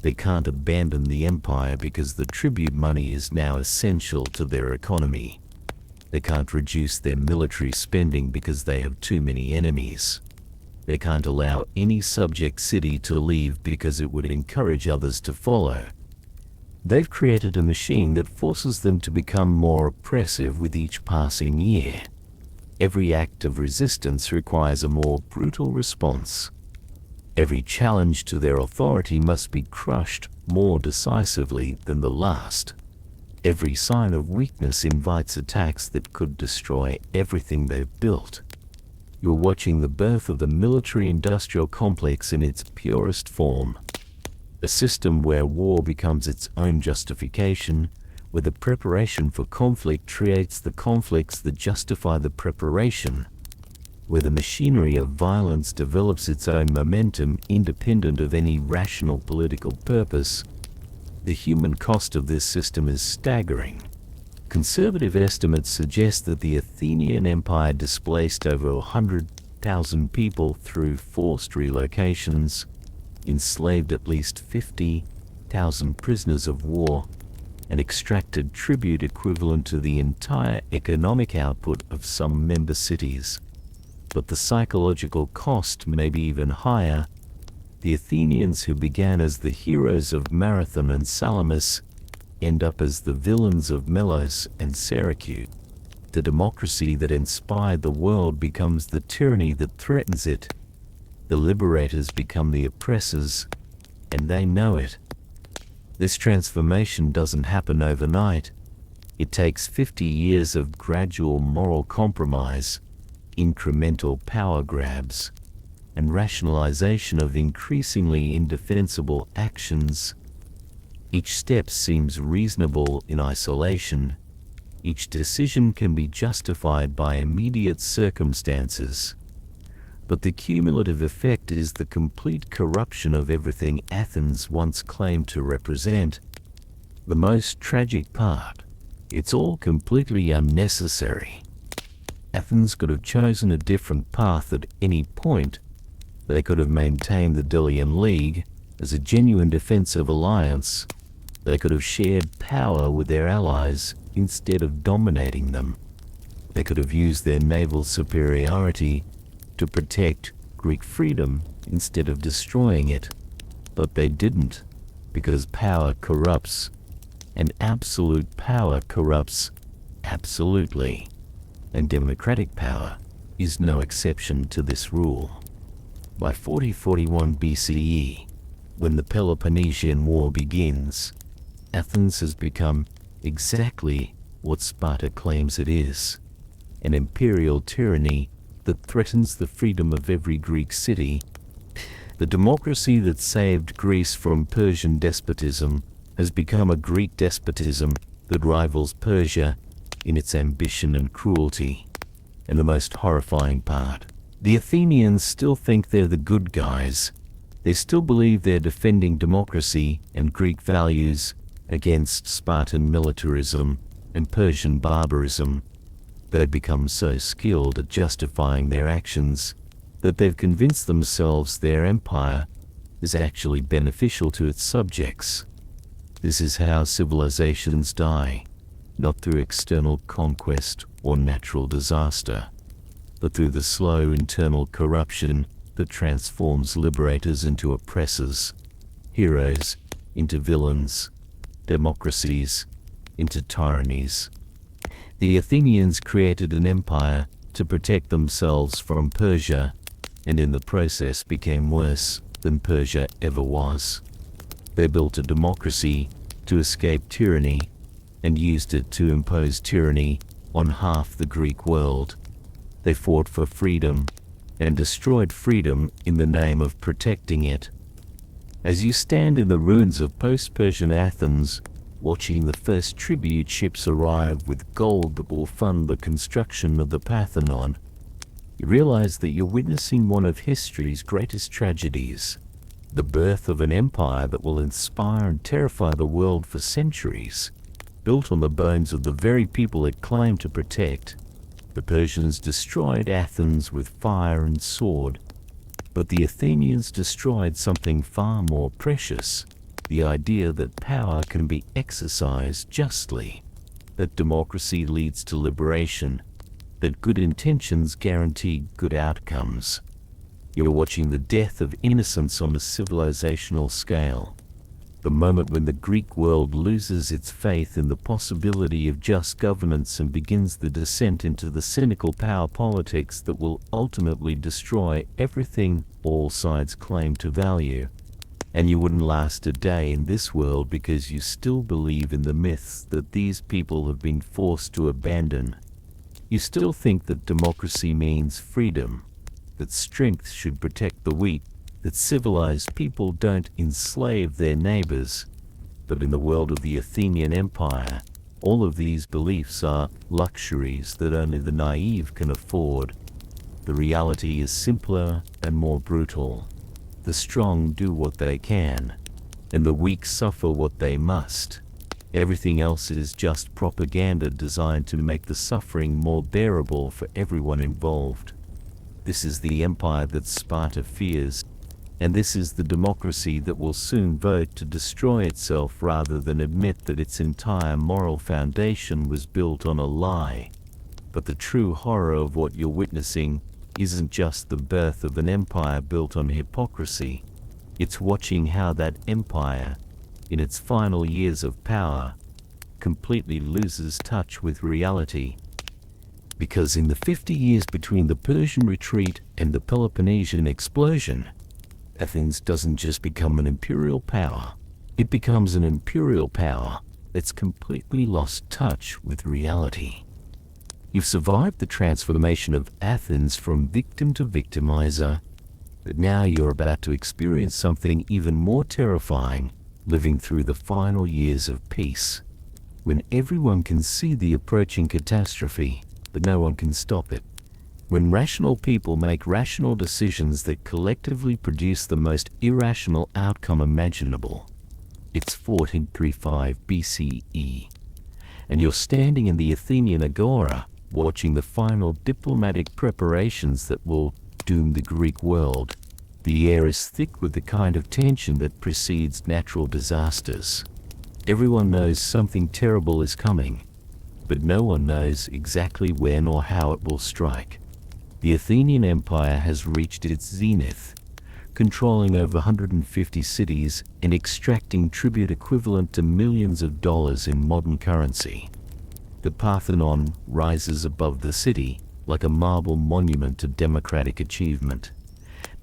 They can't abandon the empire because the tribute money is now essential to their economy. They can't reduce their military spending because they have too many enemies. They can't allow any subject city to leave because it would encourage others to follow. They've created a machine that forces them to become more oppressive with each passing year. Every act of resistance requires a more brutal response. Every challenge to their authority must be crushed more decisively than the last. Every sign of weakness invites attacks that could destroy everything they've built. You're watching the birth of the military-industrial complex in its purest form. A system where war becomes its own justification, where the preparation for conflict creates the conflicts that justify the preparation, where the machinery of violence develops its own momentum independent of any rational political purpose. The human cost of this system is staggering. Conservative estimates suggest that the Athenian Empire displaced over 100,000 people through forced relocations, enslaved at least 50,000 prisoners of war, and extracted tribute equivalent to the entire economic output of some member cities. But the psychological cost may be even higher. The Athenians, who began as the heroes of Marathon and Salamis, end up as the villains of Melos and Syracuse. The democracy that inspired the world becomes the tyranny that threatens it. The liberators become the oppressors, and they know it. This transformation doesn't happen overnight. It takes 50 years of gradual moral compromise, incremental power grabs, and rationalization of increasingly indefensible actions. Each step seems reasonable in isolation. Each decision can be justified by immediate circumstances. But the cumulative effect is the complete corruption of everything Athens once claimed to represent. The most tragic part, it's all completely unnecessary. Athens could have chosen a different path at any point. They could have maintained the Delian League as a genuine defensive alliance. They could have shared power with their allies instead of dominating them. They could have used their naval superiority to protect Greek freedom instead of destroying it. But they didn't, because power corrupts, and absolute power corrupts absolutely, and democratic power is no exception to this rule. By 4041 BCE, when the Peloponnesian War begins, Athens has become exactly what Sparta claims it is, an imperial tyranny that threatens the freedom of every Greek city. The democracy that saved Greece from Persian despotism has become a Greek despotism that rivals Persia in its ambition and cruelty. And the most horrifying part, the Athenians still think they're the good guys. They still believe they're defending democracy and Greek values against Spartan militarism and Persian barbarism. They've become so skilled at justifying their actions that they've convinced themselves their empire is actually beneficial to its subjects. This is how civilizations die, not through external conquest or natural disaster, but through the slow internal corruption that transforms liberators into oppressors, heroes into villains, democracies into tyrannies. The Athenians created an empire to protect themselves from Persia, and in the process became worse than Persia ever was. They built a democracy to escape tyranny, and used it to impose tyranny on half the Greek world. They fought for freedom, and destroyed freedom in the name of protecting it. As you stand in the ruins of post-Persian Athens, watching the first tribute ships arrive with gold that will fund the construction of the Parthenon, You realize that you're witnessing one of history's greatest tragedies, the birth of an empire that will inspire and terrify the world for centuries, built on the bones of the very people it claimed to protect. The Persians destroyed Athens with fire and sword, but the Athenians destroyed something far more precious, the idea that power can be exercised justly, that democracy leads to liberation, that good intentions guarantee good outcomes. You're watching the death of innocence on a civilizational scale, the moment when the Greek world loses its faith in the possibility of just governance and begins the descent into the cynical power politics that will ultimately destroy everything all sides claim to value. And you wouldn't last a day in this world because you still believe in the myths that these people have been forced to abandon. You still think that democracy means freedom, that strength should protect the weak, that civilized people don't enslave their neighbors. But in the world of the Athenian Empire, all of these beliefs are luxuries that only the naive can afford. The reality is simpler and more brutal. The strong do what they can, and the weak suffer what they must. Everything else is just propaganda designed to make the suffering more bearable for everyone involved. This is the empire that Sparta fears, and this is the democracy that will soon vote to destroy itself rather than admit that its entire moral foundation was built on a lie. But the true horror of what you're witnessing isn't just the birth of an empire built on hypocrisy. It's watching how that empire, in its final years of power, completely loses touch with reality. Because in the 50 years between the Persian retreat and the Peloponnesian explosion, Athens doesn't just become an imperial power, it becomes an imperial power that's completely lost touch with reality. You've survived the transformation of Athens from victim to victimizer, but now you're about to experience something even more terrifying, living through the final years of peace, when everyone can see the approaching catastrophe, but no one can stop it. When rational people make rational decisions that collectively produce the most irrational outcome imaginable. It's 1435 BCE, and you're standing in the Athenian Agora, watching the final diplomatic preparations that will doom the Greek world. The air is thick with the kind of tension that precedes natural disasters. Everyone knows something terrible is coming, but no one knows exactly when or how it will strike. The Athenian Empire has reached its zenith, controlling over 150 cities and extracting tribute equivalent to millions of dollars in modern currency. The Parthenon rises above the city like a marble monument to democratic achievement,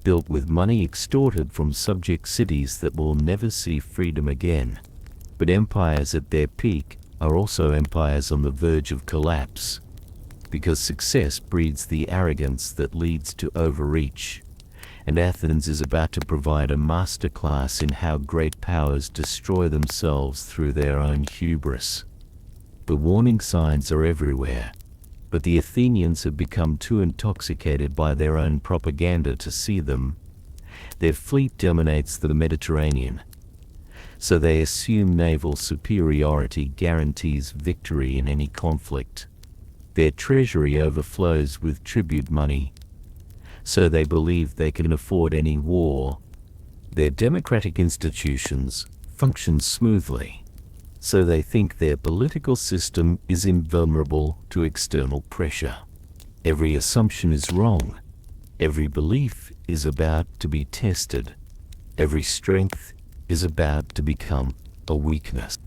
built with money extorted from subject cities that will never see freedom again. But empires at their peak are also empires on the verge of collapse, because success breeds the arrogance that leads to overreach, and Athens is about to provide a masterclass in how great powers destroy themselves through their own hubris. The warning signs are everywhere, but the Athenians have become too intoxicated by their own propaganda to see them. Their fleet dominates the Mediterranean, so they assume naval superiority guarantees victory in any conflict. Their treasury overflows with tribute money, so they believe they can afford any war. Their democratic institutions function smoothly, so they think their political system is invulnerable to external pressure. Every assumption is wrong. Every belief is about to be tested. Every strength is about to become a weakness.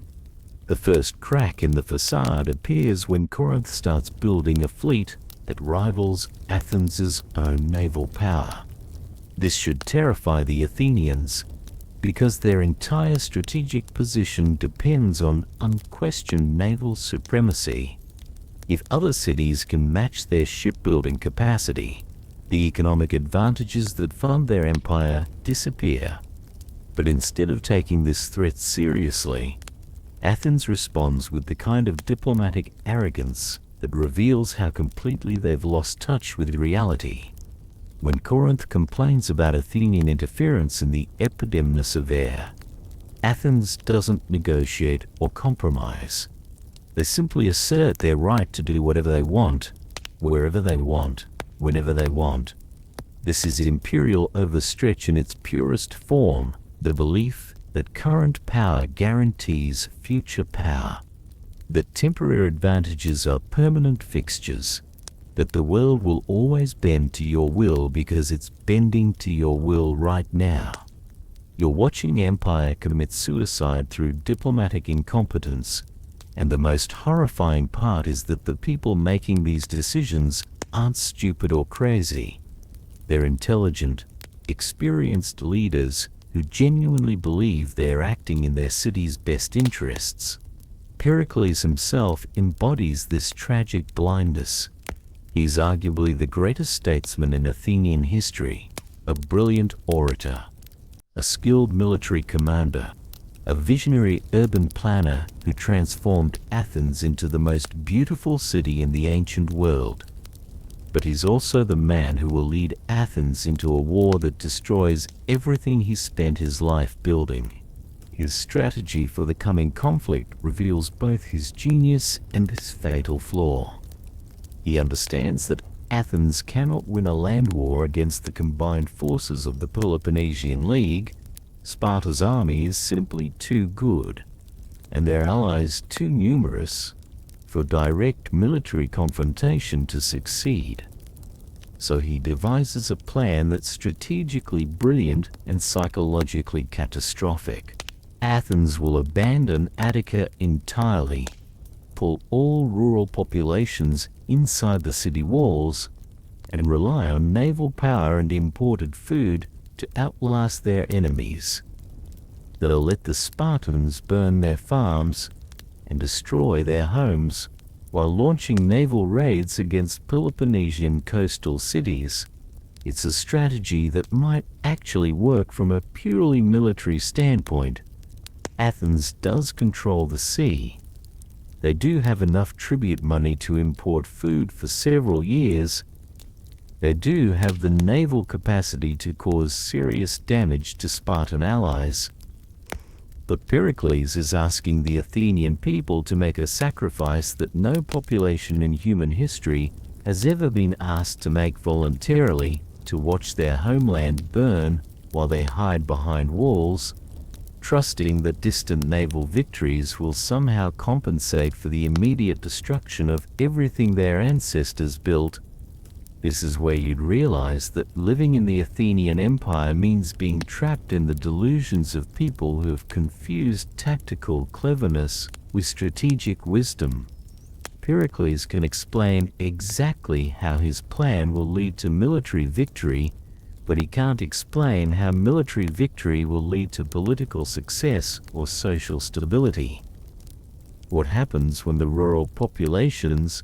The first crack in the facade appears when Corinth starts building a fleet that rivals Athens' own naval power. This should terrify the Athenians, because their entire strategic position depends on unquestioned naval supremacy. If other cities can match their shipbuilding capacity, the economic advantages that fund their empire disappear. But instead of taking this threat seriously, Athens responds with the kind of diplomatic arrogance that reveals how completely they've lost touch with reality. When Corinth complains about Athenian interference in the epidemness of air, Athens doesn't negotiate or compromise. They simply assert their right to do whatever they want, wherever they want, whenever they want. This is imperial overstretch in its purest form, the belief that current power guarantees future power, that temporary advantages are permanent fixtures, that the world will always bend to your will because it's bending to your will right now. You're watching empire commit suicide through diplomatic incompetence, and the most horrifying part is that the people making these decisions aren't stupid or crazy. They're intelligent, experienced leaders who genuinely believe they're acting in their city's best interests. Pericles himself embodies this tragic blindness. He's arguably the greatest statesman in Athenian history, a brilliant orator, a skilled military commander, a visionary urban planner who transformed Athens into the most beautiful city in the ancient world. But he's also the man who will lead Athens into a war that destroys everything he spent his life building. His strategy for the coming conflict reveals both his genius and his fatal flaw. He understands that Athens cannot win a land war against the combined forces of the Peloponnesian League. Sparta's army is simply too good, and their allies too numerous, for direct military confrontation to succeed. So he devises a plan that's strategically brilliant and psychologically catastrophic. Athens will abandon Attica entirely, pull all rural populations inside the city walls, and rely on naval power and imported food to outlast their enemies. They'll let the Spartans burn their farms and destroy their homes while launching naval raids against Peloponnesian coastal cities. It's a strategy that might actually work from a purely military standpoint. Athens does control the sea. They do have enough tribute money to import food for several years. They do have the naval capacity to cause serious damage to Spartan allies. But Pericles is asking the Athenian people to make a sacrifice that no population in human history has ever been asked to make voluntarily, to watch their homeland burn while they hide behind walls, trusting that distant naval victories will somehow compensate for the immediate destruction of everything their ancestors built. This is where you'd realize that living in the Athenian Empire means being trapped in the delusions of people who have confused tactical cleverness with strategic wisdom. Pericles can explain exactly how his plan will lead to military victory, but he can't explain how military victory will lead to political success or social stability. What happens when the rural populations,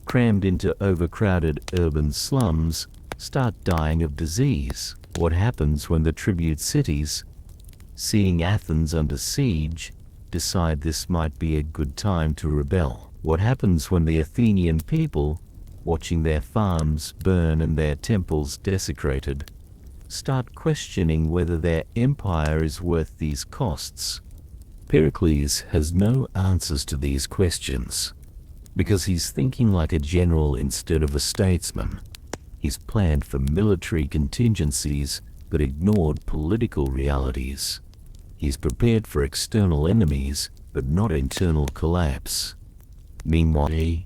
crammed into overcrowded urban slums, start dying of disease? What happens when the tribute cities, seeing Athens under siege, decide this might be a good time to rebel? What happens when the Athenian people, watching their farms burn and their temples desecrated, start questioning whether their empire is worth these costs? Pericles has no answers to these questions, because he's thinking like a general instead of a statesman. He's planned for military contingencies but ignored political realities. He's prepared for external enemies but not internal collapse. Meanwhile,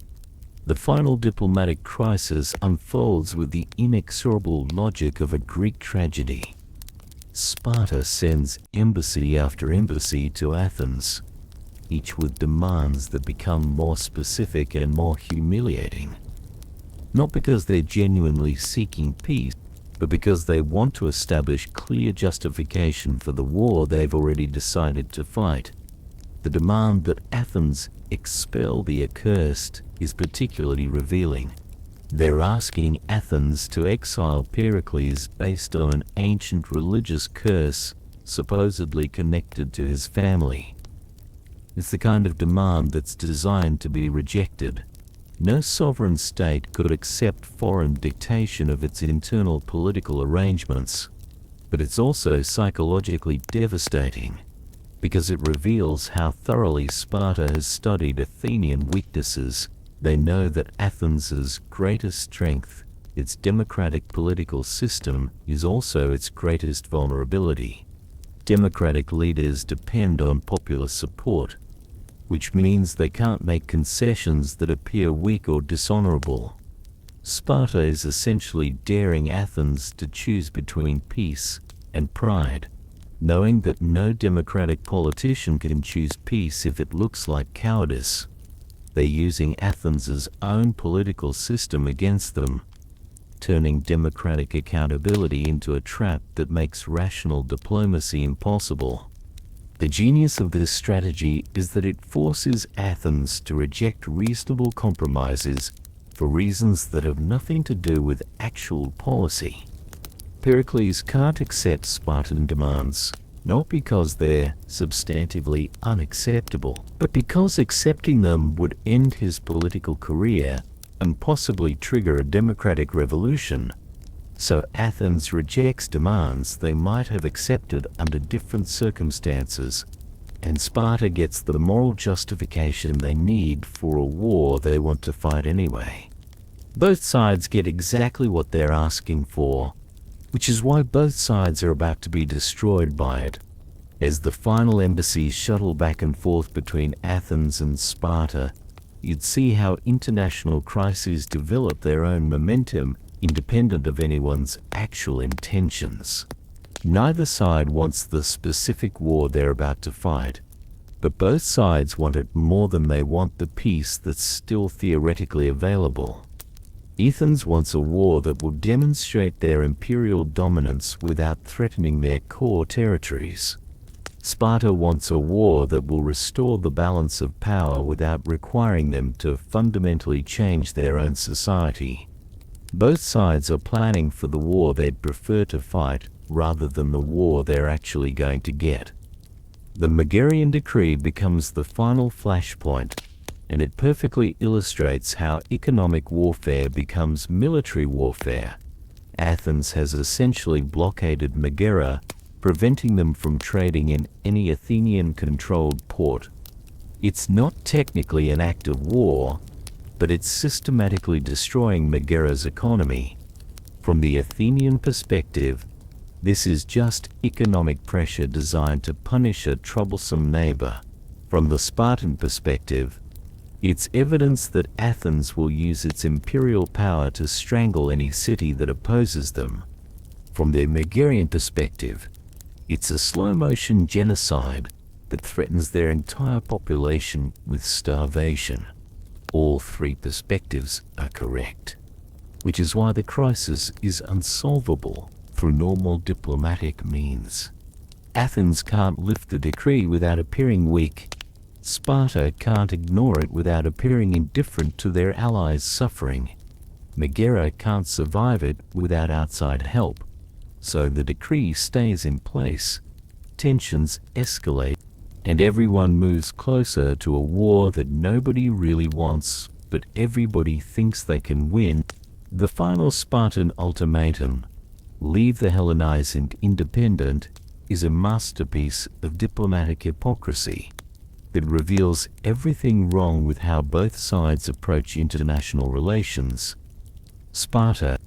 the final diplomatic crisis unfolds with the inexorable logic of a Greek tragedy. Sparta sends embassy after embassy to Athens, each with demands that become more specific and more humiliating. Not because they're genuinely seeking peace, but because they want to establish clear justification for the war they've already decided to fight. The demand that Athens expel the accursed is particularly revealing. They're asking Athens to exile Pericles based on an ancient religious curse supposedly connected to his family. It's the kind of demand that's designed to be rejected. No sovereign state could accept foreign dictation of its internal political arrangements, but it's also psychologically devastating, because it reveals how thoroughly Sparta has studied Athenian weaknesses. They know that Athens's greatest strength, its democratic political system, is also its greatest vulnerability. Democratic leaders depend on popular support, which means they can't make concessions that appear weak or dishonorable. Sparta is essentially daring Athens to choose between peace and pride, knowing that no democratic politician can choose peace if it looks like cowardice. They're using Athens's own political system against them, turning democratic accountability into a trap that makes rational diplomacy impossible. The genius of this strategy is that it forces Athens to reject reasonable compromises for reasons that have nothing to do with actual policy. Pericles can't accept Spartan demands, not because they're substantively unacceptable, but because accepting them would end his political career and possibly trigger a democratic revolution. So Athens rejects demands they might have accepted under different circumstances, and Sparta gets the moral justification they need for a war they want to fight anyway. Both sides get exactly what they're asking for, which is why both sides are about to be destroyed by it. As the final embassies shuttle back and forth between Athens and Sparta, you'd see how international crises develop their own momentum independent of anyone's actual intentions. Neither side wants the specific war they're about to fight, but both sides want it more than they want the peace that's still theoretically available. Athens wants a war that will demonstrate their imperial dominance without threatening their core territories. Sparta wants a war that will restore the balance of power without requiring them to fundamentally change their own society. Both sides are planning for the war they'd prefer to fight rather than the war they're actually going to get. The Megarian Decree becomes the final flashpoint, and it perfectly illustrates how economic warfare becomes military warfare. Athens has essentially blockaded Megara, preventing them from trading in any Athenian-controlled port. It's not technically an act of war, but it's systematically destroying Megara's economy. From the Athenian perspective, this is just economic pressure designed to punish a troublesome neighbor. From the Spartan perspective, it's evidence that Athens will use its imperial power to strangle any city that opposes them. From the Megarian perspective, it's a slow-motion genocide that threatens their entire population with starvation. All three perspectives are correct, which is why the crisis is unsolvable through normal diplomatic means. Athens can't lift the decree without appearing weak. Sparta can't ignore it without appearing indifferent to their allies' suffering. Megara can't survive it without outside help. So the decree stays in place, tensions escalate, and everyone moves closer to a war that nobody really wants, but everybody thinks they can win. The final Spartan ultimatum, leave the Hellenized independent, is a masterpiece of diplomatic hypocrisy. It reveals everything wrong with how both sides approach international relations. Sparta,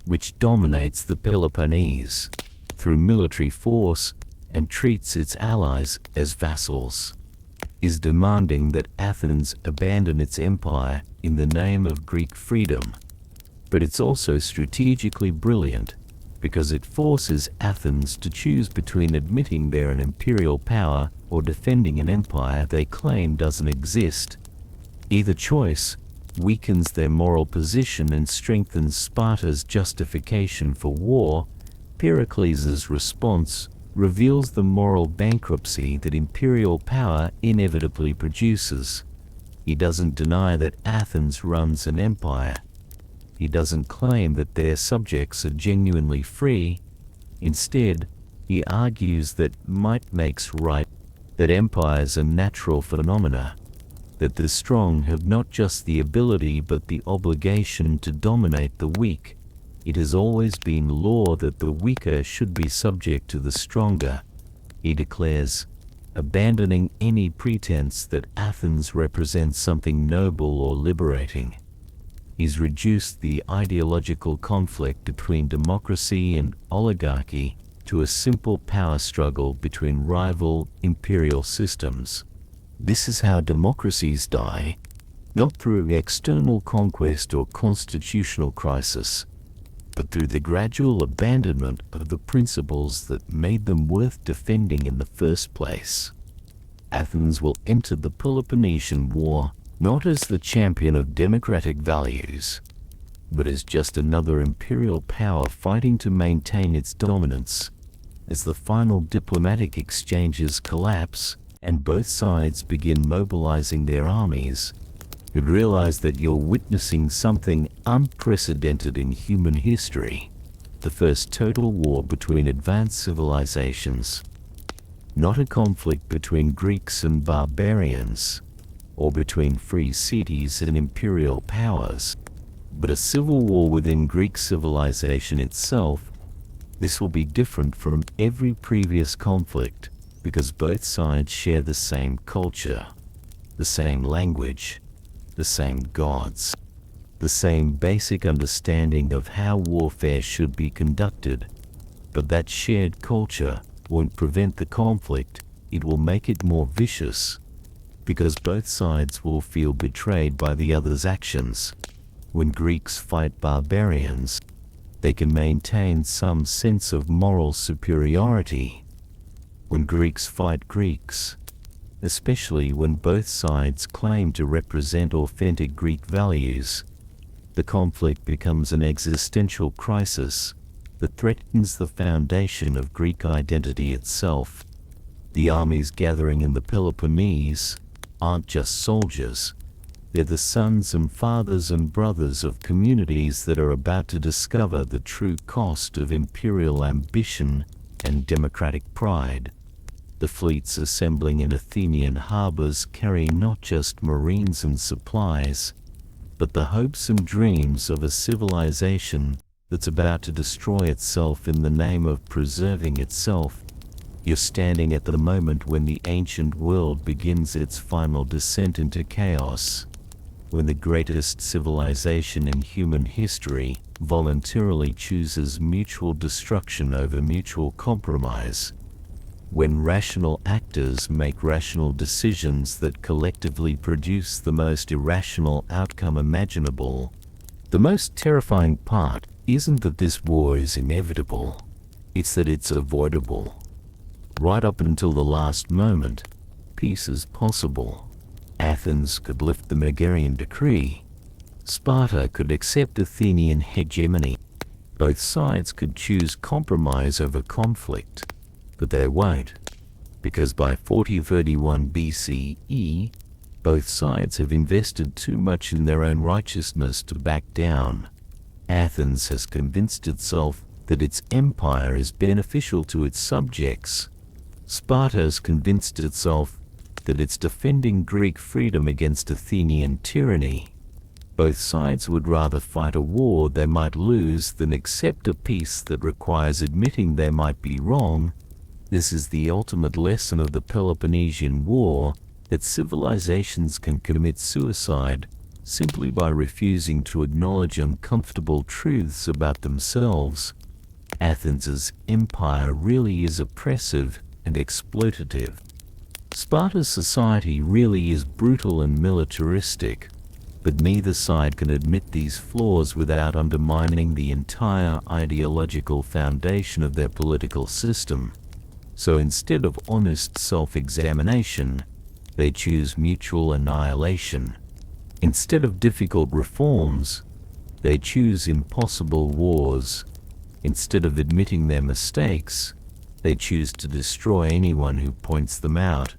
which dominates the Peloponnese through military force and treats its allies as vassals, is demanding that Athens abandon its empire in the name of Greek freedom. But it's also strategically brilliant because it forces Athens to choose between admitting they're an imperial power or defending an empire they claim doesn't exist. Either choice weakens their moral position and strengthens Sparta's justification for war. Pericles' response reveals the moral bankruptcy that imperial power inevitably produces. He doesn't deny that Athens runs an empire. He doesn't claim that their subjects are genuinely free. Instead, he argues that might makes right, that empires are natural phenomena, that the strong have not just the ability but the obligation to dominate the weak. It has always been law that the weaker should be subject to the stronger, he declares, abandoning any pretense that Athens represents something noble or liberating. He's reduced the ideological conflict between democracy and oligarchy to a simple power struggle between rival imperial systems. This is how democracies die, not through external conquest or constitutional crisis, but through the gradual abandonment of the principles that made them worth defending in the first place. Athens will enter the Peloponnesian War not as the champion of democratic values, but as just another imperial power fighting to maintain its dominance. As the final diplomatic exchanges collapse and both sides begin mobilizing their armies, you realize that you're witnessing something unprecedented in human history, the first total war between advanced civilizations. Not a conflict between Greeks and barbarians, or between free cities and imperial powers, but a civil war within Greek civilization itself. This will be different from every previous conflict because both sides share the same culture, the same language, the same gods, the same basic understanding of how warfare should be conducted. But that shared culture won't prevent the conflict, it will make it more vicious, because both sides will feel betrayed by the other's actions. When Greeks fight barbarians, they can maintain some sense of moral superiority. When Greeks fight Greeks, especially when both sides claim to represent authentic Greek values, the conflict becomes an existential crisis that threatens the foundation of Greek identity itself. The armies gathering in the Peloponnese aren't just soldiers, they're the sons and fathers and brothers of communities that are about to discover the true cost of imperial ambition and democratic pride. The fleets assembling in Athenian harbors carry not just marines and supplies, but the hopes and dreams of a civilization that's about to destroy itself in the name of preserving itself. You're standing at the moment when the ancient world begins its final descent into chaos, when the greatest civilization in human history voluntarily chooses mutual destruction over mutual compromise, when rational actors make rational decisions that collectively produce the most irrational outcome imaginable. The most terrifying part isn't that this war is inevitable, it's that it's avoidable. Right up until the last moment, peace is possible. Athens could lift the Megarian decree. Sparta could accept Athenian hegemony. Both sides could choose compromise over conflict, but they won't, because by 4031 BCE, both sides have invested too much in their own righteousness to back down. Athens has convinced itself that its empire is beneficial to its subjects. Sparta has convinced itself that it's defending Greek freedom against Athenian tyranny. Both sides would rather fight a war they might lose than accept a peace that requires admitting they might be wrong. This is the ultimate lesson of the Peloponnesian War, that civilizations can commit suicide simply by refusing to acknowledge uncomfortable truths about themselves. Athens's empire really is oppressive and exploitative. Sparta's society really is brutal and militaristic, but neither side can admit these flaws without undermining the entire ideological foundation of their political system. So instead of honest self-examination, they choose mutual annihilation. Instead of difficult reforms, they choose impossible wars. Instead of admitting their mistakes, they choose to destroy anyone who points them out.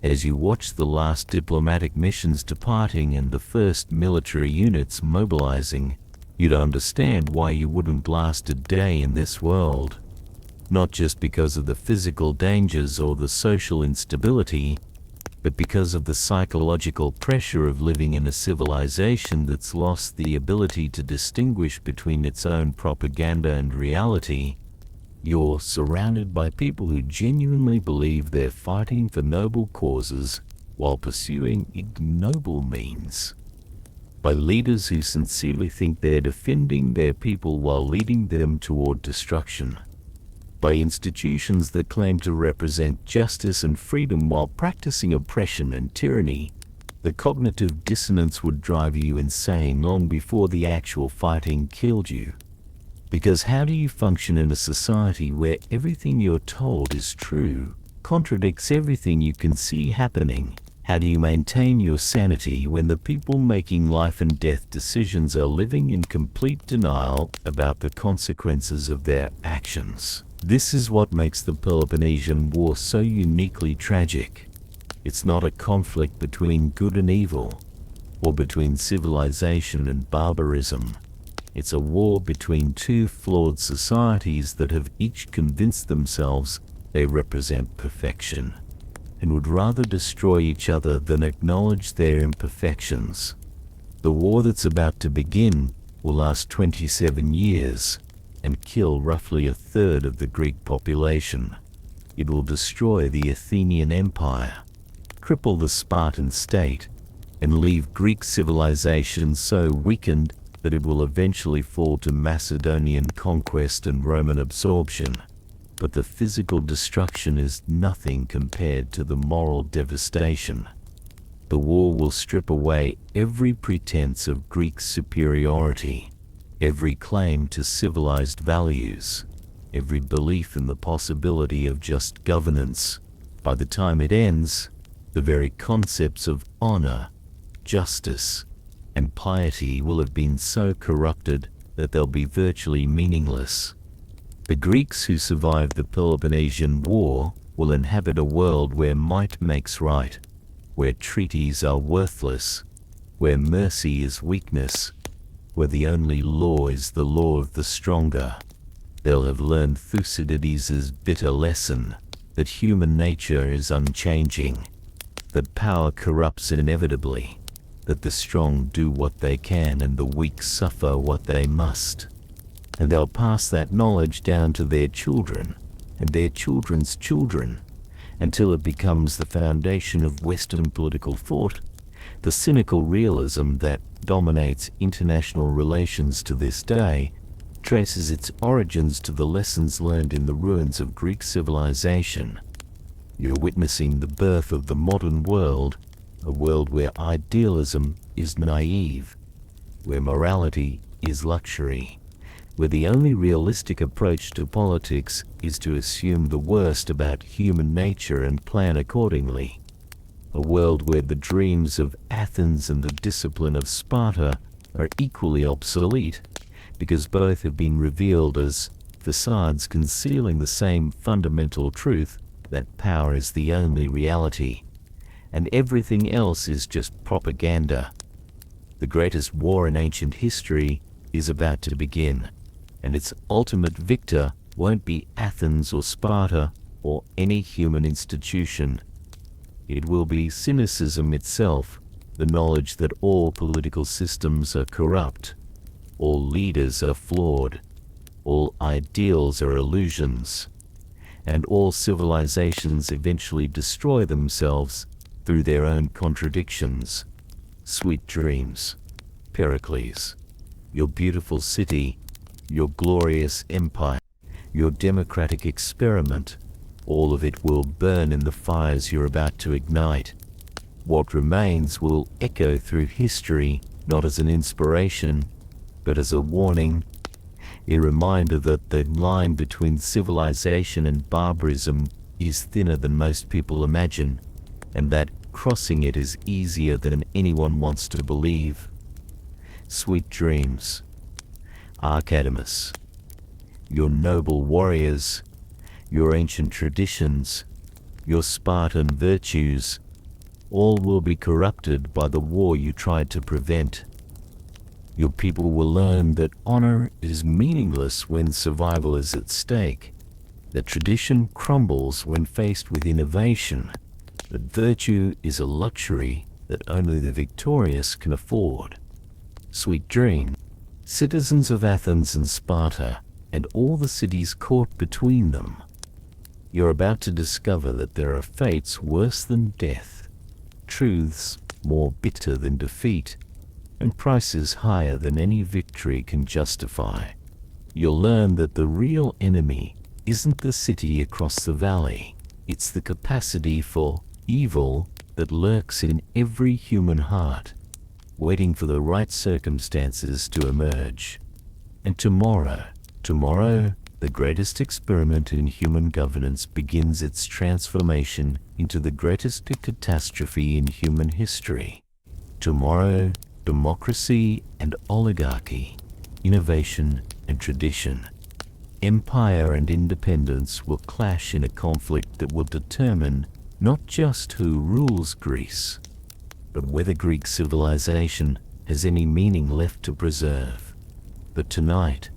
As you watch the last diplomatic missions departing and the first military units mobilizing, you'd understand why you wouldn't last a day in this world. Not just because of the physical dangers or the social instability, but because of the psychological pressure of living in a civilization that's lost the ability to distinguish between its own propaganda and reality, you're surrounded by people who genuinely believe they're fighting for noble causes while pursuing ignoble means. By leaders who sincerely think they're defending their people while leading them toward destruction. By institutions that claim to represent justice and freedom while practicing oppression and tyranny. The cognitive dissonance would drive you insane long before the actual fighting killed you. Because how do you function in a society where everything you're told is true, contradicts everything you can see happening? How do you maintain your sanity when the people making life and death decisions are living in complete denial about the consequences of their actions? This is what makes the Peloponnesian War so uniquely tragic. It's not a conflict between good and evil, or between civilization and barbarism. It's a war between two flawed societies that have each convinced themselves they represent perfection, and would rather destroy each other than acknowledge their imperfections. The war that's about to begin will last 27 years and kill roughly a third of the Greek population. It will destroy the Athenian Empire, cripple the Spartan state, and leave Greek civilization so weakened that it will eventually fall to Macedonian conquest and Roman absorption. But the physical destruction is nothing compared to the moral devastation. The war will strip away every pretense of Greek superiority, every claim to civilized values, every belief in the possibility of just governance. By the time it ends, the very concepts of honor, justice, and piety will have been so corrupted that they'll be virtually meaningless. The Greeks who survived the Peloponnesian War will inhabit a world where might makes right, where treaties are worthless, where mercy is weakness, where the only law is the law of the stronger. They'll have learned Thucydides' bitter lesson that human nature is unchanging, that power corrupts inevitably, that the strong do what they can and the weak suffer what they must. And they'll pass that knowledge down to their children and their children's children until it becomes the foundation of Western political thought, the cynical realism that dominates international relations to this day traces its origins to the lessons learned in the ruins of Greek civilization. You're witnessing the birth of the modern world, a world where idealism is naive, where morality is luxury, where the only realistic approach to politics is to assume the worst about human nature and plan accordingly. A world where the dreams of Athens and the discipline of Sparta are equally obsolete, because both have been revealed as facades concealing the same fundamental truth that power is the only reality, and everything else is just propaganda. The greatest war in ancient history is about to begin, and its ultimate victor won't be Athens or Sparta or any human institution. It will be cynicism itself, the knowledge that all political systems are corrupt, all leaders are flawed, all ideals are illusions, and all civilizations eventually destroy themselves through their own contradictions. Sweet dreams, Pericles, your beautiful city, your glorious empire, your democratic experiment, all of it will burn in the fires you're about to ignite. What remains will echo through history, not as an inspiration, but as a warning, a reminder that the line between civilization and barbarism is thinner than most people imagine, and that crossing it is easier than anyone wants to believe. Sweet dreams, Archadamus, your noble warriors, your ancient traditions, your Spartan virtues, all will be corrupted by the war you tried to prevent. Your people will learn that honor is meaningless when survival is at stake, that tradition crumbles when faced with innovation, But virtue is a luxury that only the victorious can afford. Sweet dream, citizens of Athens and Sparta, and all the cities caught between them. You're about to discover that there are fates worse than death, truths more bitter than defeat, and prices higher than any victory can justify. You'll learn that the real enemy isn't the city across the valley. It's the capacity for evil that lurks in every human heart, waiting for the right circumstances to emerge. And tomorrow, the greatest experiment in human governance begins its transformation into the greatest catastrophe in human history. Tomorrow, democracy and oligarchy, innovation and tradition, empire and independence will clash in a conflict that will determine not just who rules Greece, but whether Greek civilization has any meaning left to preserve. But tonight,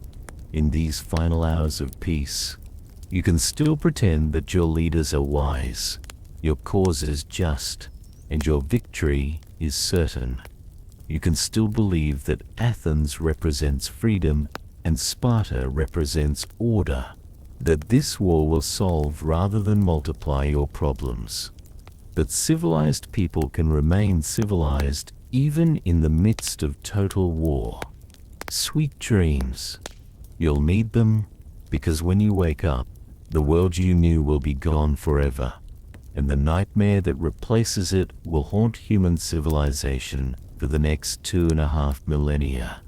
in these final hours of peace, you can still pretend that your leaders are wise, your cause is just, and your victory is certain. You can still believe that Athens represents freedom and Sparta represents order, that this war will solve rather than multiply your problems. That civilized people can remain civilized even in the midst of total war. Sweet dreams. You'll need them because when you wake up, the world you knew will be gone forever, and the nightmare that replaces it will haunt human civilization for the next 2.5 millennia.